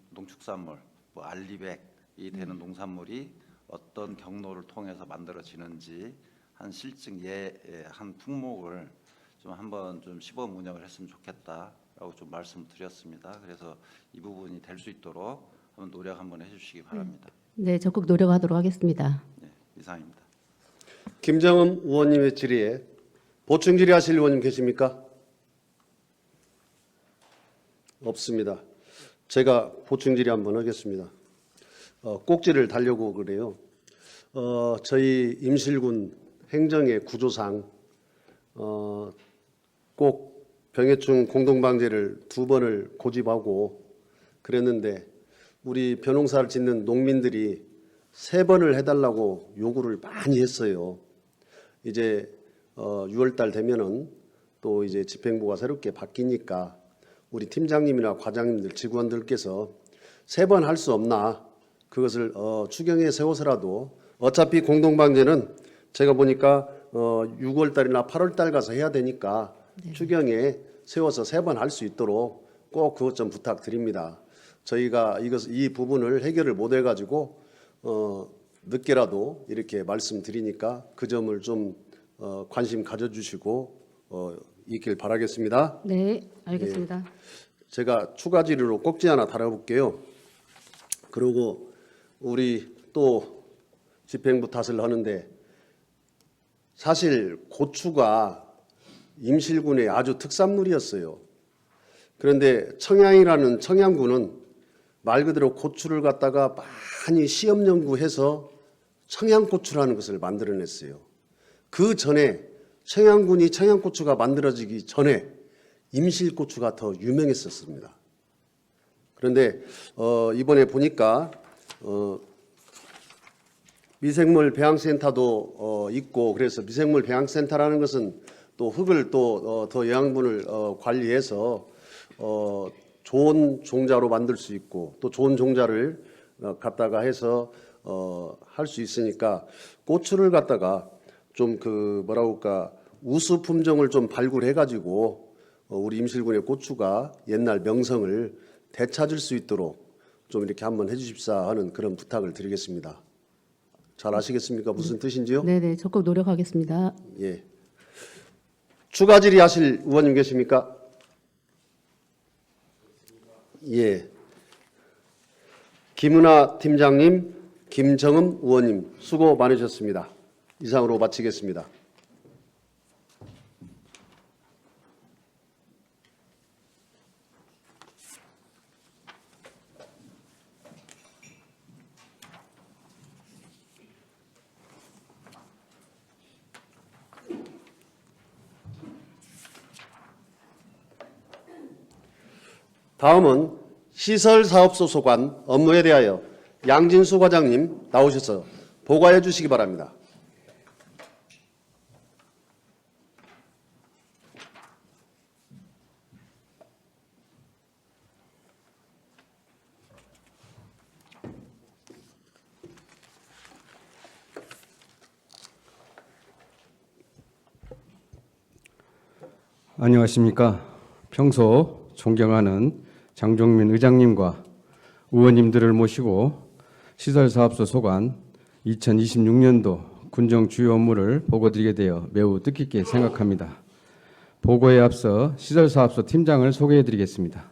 농축산물 뭐 알리백이 되는 농산물이 어떤 경로를 통해서 만들어지는지 한 실증 한 품목을 좀 한번 좀 시범 운영을 했으면 좋겠다라고 좀 말씀드렸습니다. 그래서 이 부분이 될 수 있도록 한번 노력 한번 해주시기 바랍니다. 네, 적극 노력하도록 하겠습니다. 네, 이상입니다. 김정음 의원님의 질의에 보충 질의하실 의원님 계십니까? 없습니다. 제가 보충 질의 한번 하겠습니다. 꼭지를 달려고 그래요. 저희 임실군 행정의 구조상 꼭 병해충 공동방제를 2번을 고집하고 그랬는데 우리 벼농사를 짓는 농민들이 3번을 해달라고 요구를 많이 했어요. 이제 6월달 되면은 또 이제 집행부가 새롭게 바뀌니까 우리 팀장님이나 과장님들, 직원들께서 3번 할 수 없나 그것을 추경에 세워서라도 어차피 공동방제는 제가 보니까 6월달이나 8월달 가서 해야 되니까 추경에 세워서 3번 할 수 있도록 꼭 그것 좀 부탁드립니다. 저희가 이 부분을 해결을 못 해가지고 늦게라도 이렇게 말씀드리니까 그 점을 좀 관심 가져주시고 있길 바라겠습니다. 네, 알겠습니다. 예, 제가 추가 질의로 꼭지 하나 달아볼게요. 그리고 우리 또 집행부 탓을 하는데 사실 고추가 임실군의 아주 특산물이었어요. 그런데 청양이라는 청양군은 말 그대로 고추를 갖다가 많이 시험 연구해서 청양고추라는 것을 만들어냈어요. 그 전에 청양군이 청양고추가 만들어지기 전에 임실고추가 더 유명했었습니다. 그런데 이번에 보니까 미생물 배양센터도 있고, 그래서 미생물 배양센터라는 것은 또 흙을 또 더 영양분을 관리해서 좋은 종자로 만들 수 있고, 또 좋은 종자를 갖다가 해서 할 수 있으니까 고추를 갖다가 좀 뭐라고 할까, 우수 품종을 좀 발굴해 가지고 우리 임실군의 고추가 옛날 명성을 되찾을 수 있도록 좀 이렇게 한번 해주십사 하는 그런 부탁을 드리겠습니다. 잘 아시겠습니까? 무슨 뜻인지요? 네네, 적극 노력하겠습니다. 예. 추가 질의하실 의원님 계십니까? 예. 김은하 팀장님, 김정음 의원님 수고 많으셨습니다. 이상으로 마치겠습니다. 다음은 시설사업소 소관 업무에 대하여 양진수 과장님 나오셔서 보고해 주시기 바랍니다. 안녕하십니까. 평소 존경하는 장종민 의장님과 의원님들을 모시고 시설사업소 소관 2026년도 군정 주요 업무를 보고드리게 되어 매우 뜻깊게 생각합니다. 보고에 앞서 시설사업소 팀장을 소개해드리겠습니다.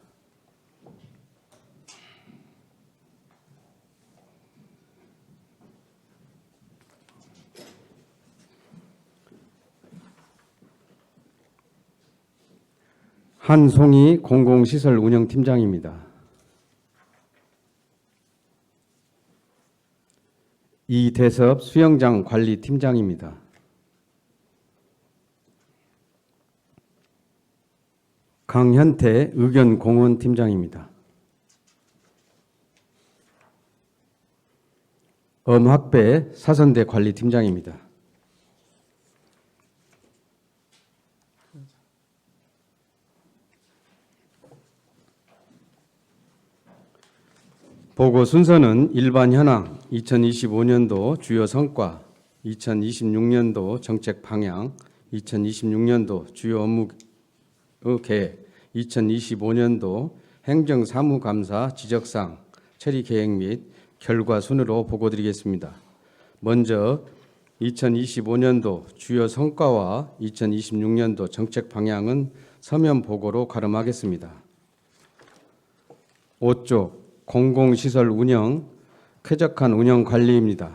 한송희 공공시설 운영팀장입니다. 이대섭 수영장 관리팀장입니다. 강현태 의견공원팀장입니다. 엄학배 사선대 관리팀장입니다. 보고 순서는 일반 현황, 2025년도 주요 성과, 2026년도 정책 방향, 2026년도 주요 업무 계획, 2025년도 행정사무감사 지적사항, 처리 계획 및 결과 순으로 보고드리겠습니다. 먼저 2025년도 주요 성과와 2026년도 정책 방향은 서면 보고로 가름하겠습니다. 5쪽 공공시설 운영, 쾌적한 운영 관리입니다.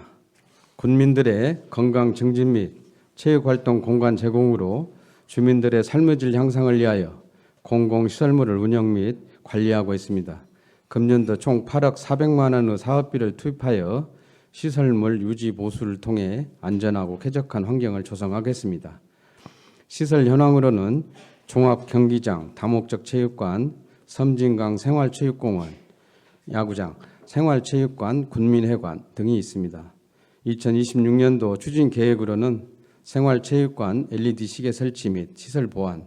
군민들의 건강 증진 및 체육활동 공간 제공으로 주민들의 삶의 질 향상을 위하여 공공시설물을 운영 및 관리하고 있습니다. 금년도 총 8억 400만 원의 사업비를 투입하여 시설물 유지 보수를 통해 안전하고 쾌적한 환경을 조성하겠습니다. 시설 현황으로는 종합경기장, 다목적 체육관, 섬진강 생활체육공원, 야구장, 생활체육관, 군민회관 등이 있습니다. 2026년도 추진 계획으로는 생활체육관 LED 시계 설치 및 시설 보완,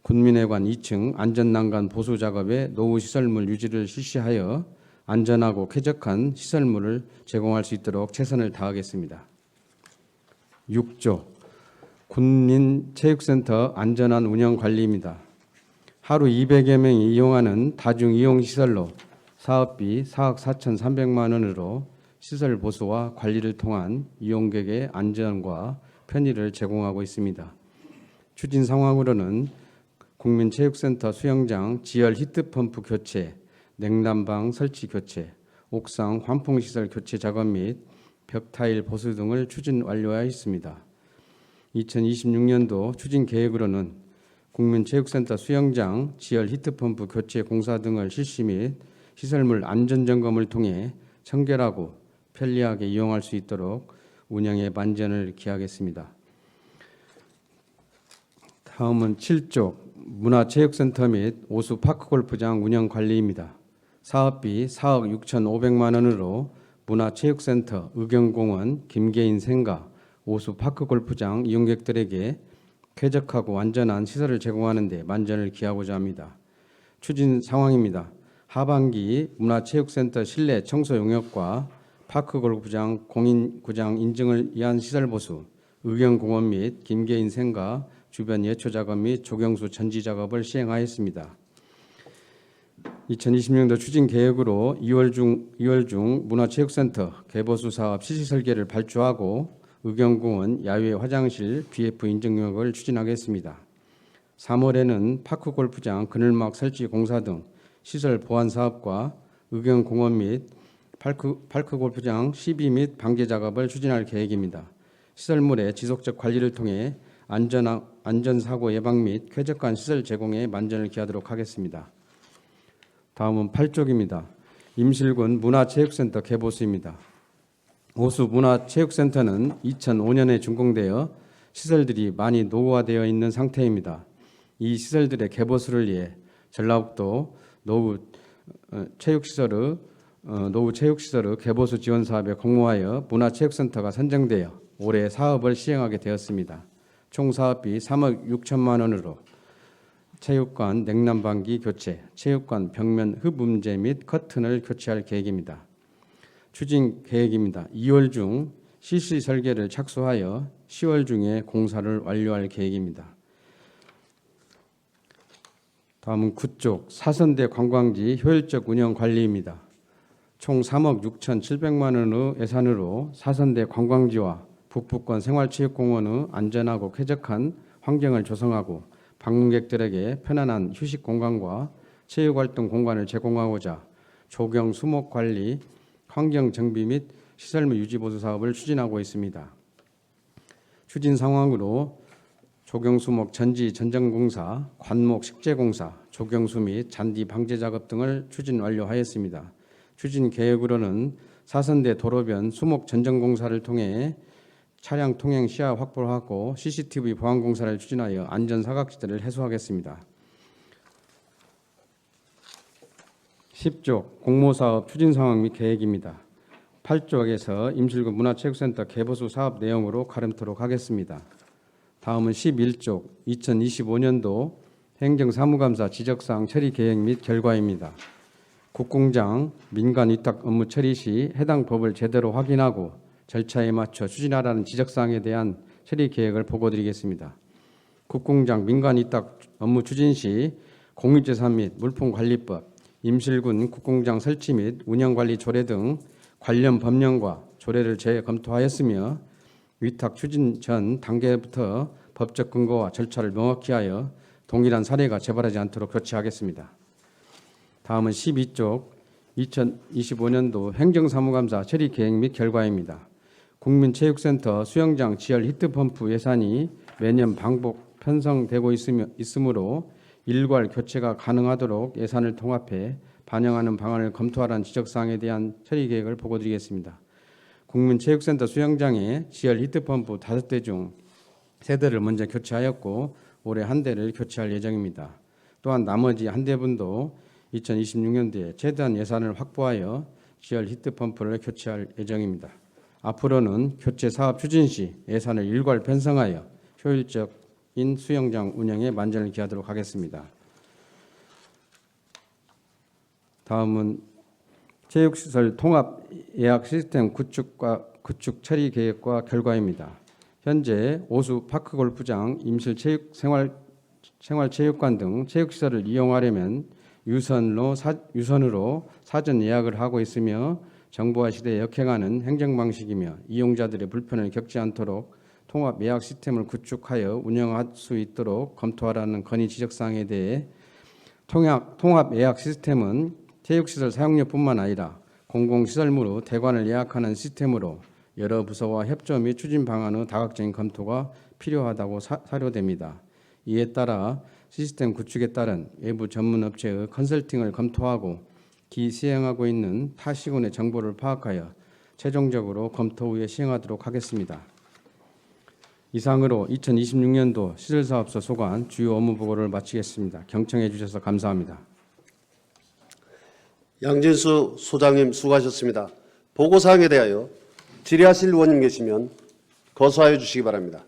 군민회관 2층 안전난간 보수 작업에 노후 시설물 유지를 실시하여 안전하고 쾌적한 시설물을 제공할 수 있도록 최선을 다하겠습니다. 6조 군민체육센터 안전한 운영 관리입니다. 하루 200여 명이 이용하는 다중이용시설로 사업비 4억 4,300만 원으로 시설 보수와 관리를 통한 이용객의 안전과 편의를 제공하고 있습니다. 추진 상황으로는 국민체육센터 수영장 지열 히트펌프 교체, 냉난방 설치 교체, 옥상 환풍시설 교체 작업 및 벽타일 보수 등을 추진 완료하였습니다. 2026년도 추진 계획으로는 국민체육센터 수영장 지열 히트펌프 교체 공사 등을 실시 및 시설물 안전점검을 통해 청결하고 편리하게 이용할 수 있도록 운영에 만전을 기하겠습니다. 다음은 7쪽 문화체육센터 및 오수 파크골프장 운영 관리입니다. 사업비 4억 6,500만 원으로 문화체육센터, 의경공원, 김계인 생가, 오수 파크골프장 이용객들에게 쾌적하고 안전한 시설을 제공하는 데 만전을 기하고자 합니다. 추진 상황입니다. 하반기 문화체육센터 실내 청소 용역과 파크골프장 공인구장 인증을 위한 시설 보수, 의경공원 및 김계인 생가 주변 예초 작업 및 조경수 전지 작업을 시행하였습니다. 2020년도 추진 계획으로 2월 중 문화체육센터 개보수 사업 실시 설계를 발주하고 의경공원 야외 화장실 BF 인증 용역을 추진하겠습니다. 3월에는 파크골프장 그늘막 설치 공사 등 시설 보완 사업과 의경공원 및 파크골프장 시비 및 방제 작업을 추진할 계획입니다. 시설물의 지속적 관리를 통해 안전사고 예방 및 쾌적한 시설 제공에 만전을 기하도록 하겠습니다. 다음은 8쪽입니다. 임실군 문화체육센터 개보수입니다. 오수 문화체육센터는 2005년에 준공되어 시설들이 많이 노후화되어 있는 상태입니다. 이 시설들의 개보수를 위해 전라북도 노후 체육시설의 개보수 지원 사업에 공모하여 문화체육센터가 선정되어 올해 사업을 시행하게 되었습니다. 총 사업비 3억 6천만 원으로 체육관 냉난방기 교체, 체육관 벽면 흡음재 및 커튼을 교체할 계획입니다. 추진 계획입니다. 2월 중 실시 설계를 착수하여 10월 중에 공사를 완료할 계획입니다. 다음은 9쪽 사선대 관광지 효율적 운영 관리입니다. 총 3억 6,700만 원의 예산으로 사선대 관광지와 북부권 생활체육공원의 안전하고 쾌적한 환경을 조성하고 방문객들에게 편안한 휴식 공간과 체육활동 공간을 제공하고자 조경 수목 관리, 환경 정비 및 시설물 유지 보수 사업을 추진하고 있습니다. 추진 상황으로 조경수목 전지 전정공사, 관목 식재공사, 조경수 및 잔디 방제 작업 등을 추진 완료하였습니다. 추진 계획으로는 사선대 도로변 수목 전정공사를 통해 차량 통행 시야 확보를 하고 CCTV 보안 공사를 추진하여 안전 사각지대를 해소하겠습니다. 10쪽 공모사업 추진 상황 및 계획입니다. 8쪽에서 임실군 문화체육센터 개보수 사업 내용으로 가름토록 하겠습니다. 다음은 11쪽 2025년도 행정사무감사 지적사항 처리 계획 및 결과입니다. 국공장 민간 위탁 업무 처리 시 해당 법을 제대로 확인하고 절차에 맞춰 추진하라는 지적사항에 대한 처리 계획을 보고드리겠습니다. 국공장 민간 위탁 업무 추진 시 공유재산 및 물품관리법, 임실군 국공장 설치 및 운영관리 조례 등 관련 법령과 조례를 재검토하였으며 위탁 추진 전 단계부터 법적 근거와 절차를 명확히 하여 동일한 사례가 재발하지 않도록 조치하겠습니다. 다음은 12쪽 2025년도 행정사무감사 처리 계획 및 결과입니다. 국민체육센터 수영장 지열 히트펌프 예산이 매년 반복 편성되고 있으므로 일괄 교체가 가능하도록 예산을 통합해 반영하는 방안을 검토하라는 지적사항에 대한 처리 계획을 보고드리겠습니다. 국민체육센터 수영장에 지열 히트펌프 5대 중 3대를 먼저 교체하였고 올해 1대를 교체할 예정입니다. 또한 나머지 1대분도 2026년도에 최대한 예산을 확보하여 지열 히트펌프를 교체할 예정입니다. 앞으로는 교체 사업 추진 시 예산을 일괄 편성하여 효율적인 수영장 운영에 만전을 기하도록 하겠습니다. 다음은 체육시설 통합 예약 시스템 구축 처리 계획과 결과입니다. 현재 오수 파크골프장, 임실 생활체육관 등 체육시설을 이용하려면 유선으로 사전 예약을 하고 있으며 정보화 시대에 역행하는 행정방식이며 이용자들의 불편을 겪지 않도록 통합 예약 시스템을 구축하여 운영할 수 있도록 검토하라는 건의 지적사항에 대해 통합 예약 시스템은 체육시설 사용료뿐만 아니라 공공시설물의 대관을 예약하는 시스템으로 여러 부서와 협조 및 추진 방안의 다각적인 검토가 필요하다고 사료됩니다. 이에 따라 시스템 구축에 따른 외부 전문 업체의 컨설팅을 검토하고 기시행하고 있는 타 시군의 정보를 파악하여 최종적으로 검토 후에 시행하도록 하겠습니다. 이상으로 2026년도 시설사업소 소관 주요 업무 보고를 마치겠습니다. 경청해 주셔서 감사합니다. 양진수 소장님 수고하셨습니다. 보고사항에 대하여 질의하실 의원님 계시면 거수하여 주시기 바랍니다.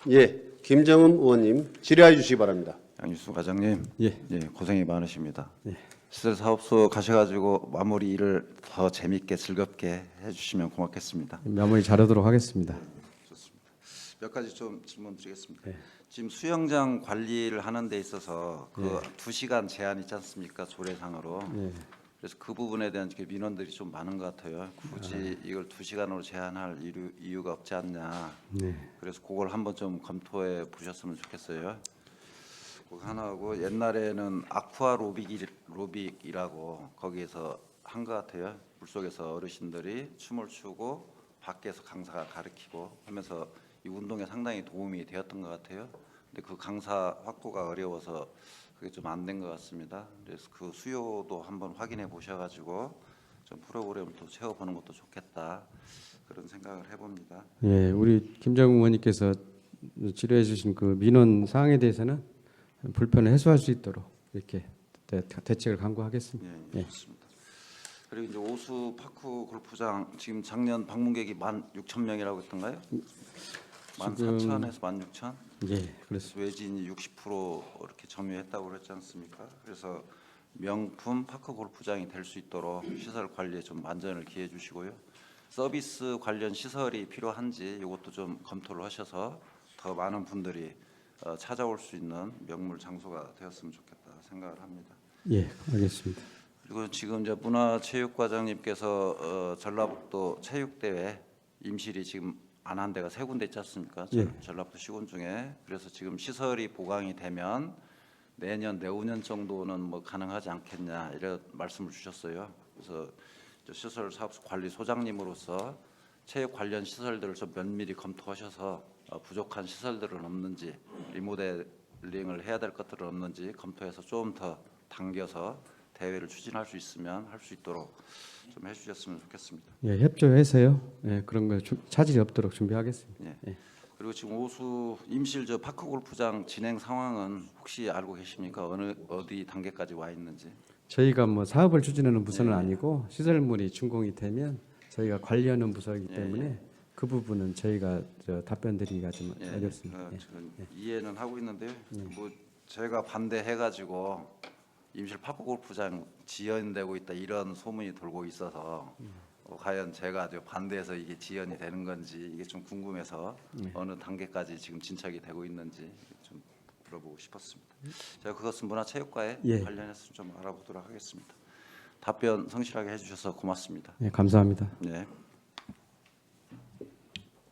예, 김정음 의원님 질의하여 주시기 바랍니다. 양진수 과장님, 예. 고생이 많으십니다. 예. 시설 사업소 가셔가지고 마무리 일을 더 재밌게 즐겁게 해주시면 고맙겠습니다. 마무리 잘하도록 하겠습니다. 좋습니다. 몇 가지 좀 질문드리겠습니다. 네. 지금 수영장 관리를 하는 데 있어서 그 2시간 제한 있지 않습니까? 조례상으로. 예. 그래서 그 부분에 대한 민원들이 좀 많은 것 같아요. 굳이 이걸 2시간으로 제한할 이유가 없지 않냐. 네. 그래서 그걸 한번 좀 검토해 보셨으면 좋겠어요. 그거 하나하고 옛날에는 아쿠아 로빅이라고 거기에서 한 것 같아요. 물속에서 어르신들이 춤을 추고 밖에서 강사가 가르치고 하면서 이 운동에 상당히 도움이 되었던 것 같아요. 근데 그 강사 확보가 어려워서 그게 좀 안 된 것 같습니다. 그래서 그 수요도 한번 확인해 보셔가지고 좀 프로그램을 또 채워보는 것도 좋겠다 그런 생각을 해봅니다. 예, 우리 김정은 의원님께서 질의해 주신 그 민원 사항에 대해서는 불편을 해소할 수 있도록 이렇게 대책을 강구하겠습니다. 예, 좋습니다. 그리고 이제 오수 파크 골프장 지금 작년 방문객이 16,000명이라고 했던가요? 14,000에서 16,000? 예, 그렇습니다. 외지인이 60% 이렇게 점유했다고 그랬지 않습니까? 그래서 명품 파크 골프장이 될 수 있도록 시설 관리에 좀 만전을 기해 주시고요. 서비스 관련 시설이 필요한지 이것도 좀 검토를 하셔서 더 많은 분들이 찾아올 수 있는 명물 장소가 되었으면 좋겠다 생각을 합니다. 예, 알겠습니다. 그리고 지금 이제 문화체육과장님께서 전라북도 체육대회 임실이 지금 안 한 데가 3군데 있지 않습니까? 예. 전라북도 시군 중에. 그래서 지금 시설이 보강이 되면 내년 내후년 정도는 뭐 가능하지 않겠냐 이런 말씀을 주셨어요. 그래서 시설 사업소 관리 소장님으로서 체육 관련 시설들을 좀 면밀히 검토하셔서 부족한 시설들은 없는지 리모델링을 해야 될 것들은 없는지 검토해서 좀 더 당겨서 대회를 추진할 수 있으면 할 수 있도록 좀 해주셨으면 좋겠습니다. 예, 협조해서요. 예, 그런 거 차질이 없도록 준비하겠습니다. 예. 예. 그리고 지금 오수 임실 파크 골프장 진행 상황은 혹시 알고 계십니까? 어디 단계까지 와 있는지? 저희가 뭐 사업을 추진하는 부서는 아니고 시설물이 준공이 되면 저희가 관리하는 부서이기 때문에 그 부분은 저희가 답변드리기가 좀 어렵습니다. 예. 저는 이해는 하고 있는데요. 뭐 제가 반대해가지고 임실 파크 골프장 지연되고 있다 이런 소문이 돌고 있어서 과연 제가 반대해서 이게 지연이 되는 건지 이게 좀 궁금해서 어느 단계까지 지금 진척이 되고 있는지 좀 물어보고 싶었습니다. 제가 그것은 문화체육과에 관련해서 좀 알아보도록 하겠습니다. 답변 성실하게 해주셔서 고맙습니다. 예, 감사합니다. 네.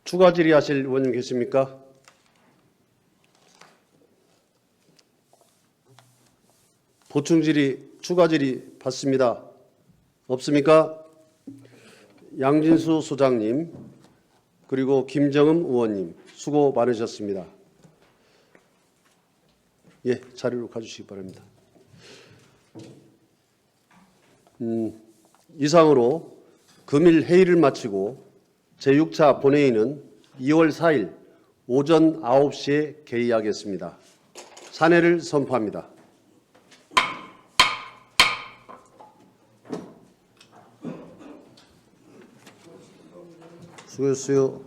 추가 질의하실 의원님 계십니까? 보충 질의, 추가 질의 받습니다. 없습니까? 양진수 소장님 그리고 김정음 의원님 수고 많으셨습니다. 예, 자리로 가주시기 바랍니다. 이상으로 금일 회의를 마치고 제6차 본회의는 2월 4일 오전 9시에 개의하겠습니다. 산회를 선포합니다. 수고하셨어요.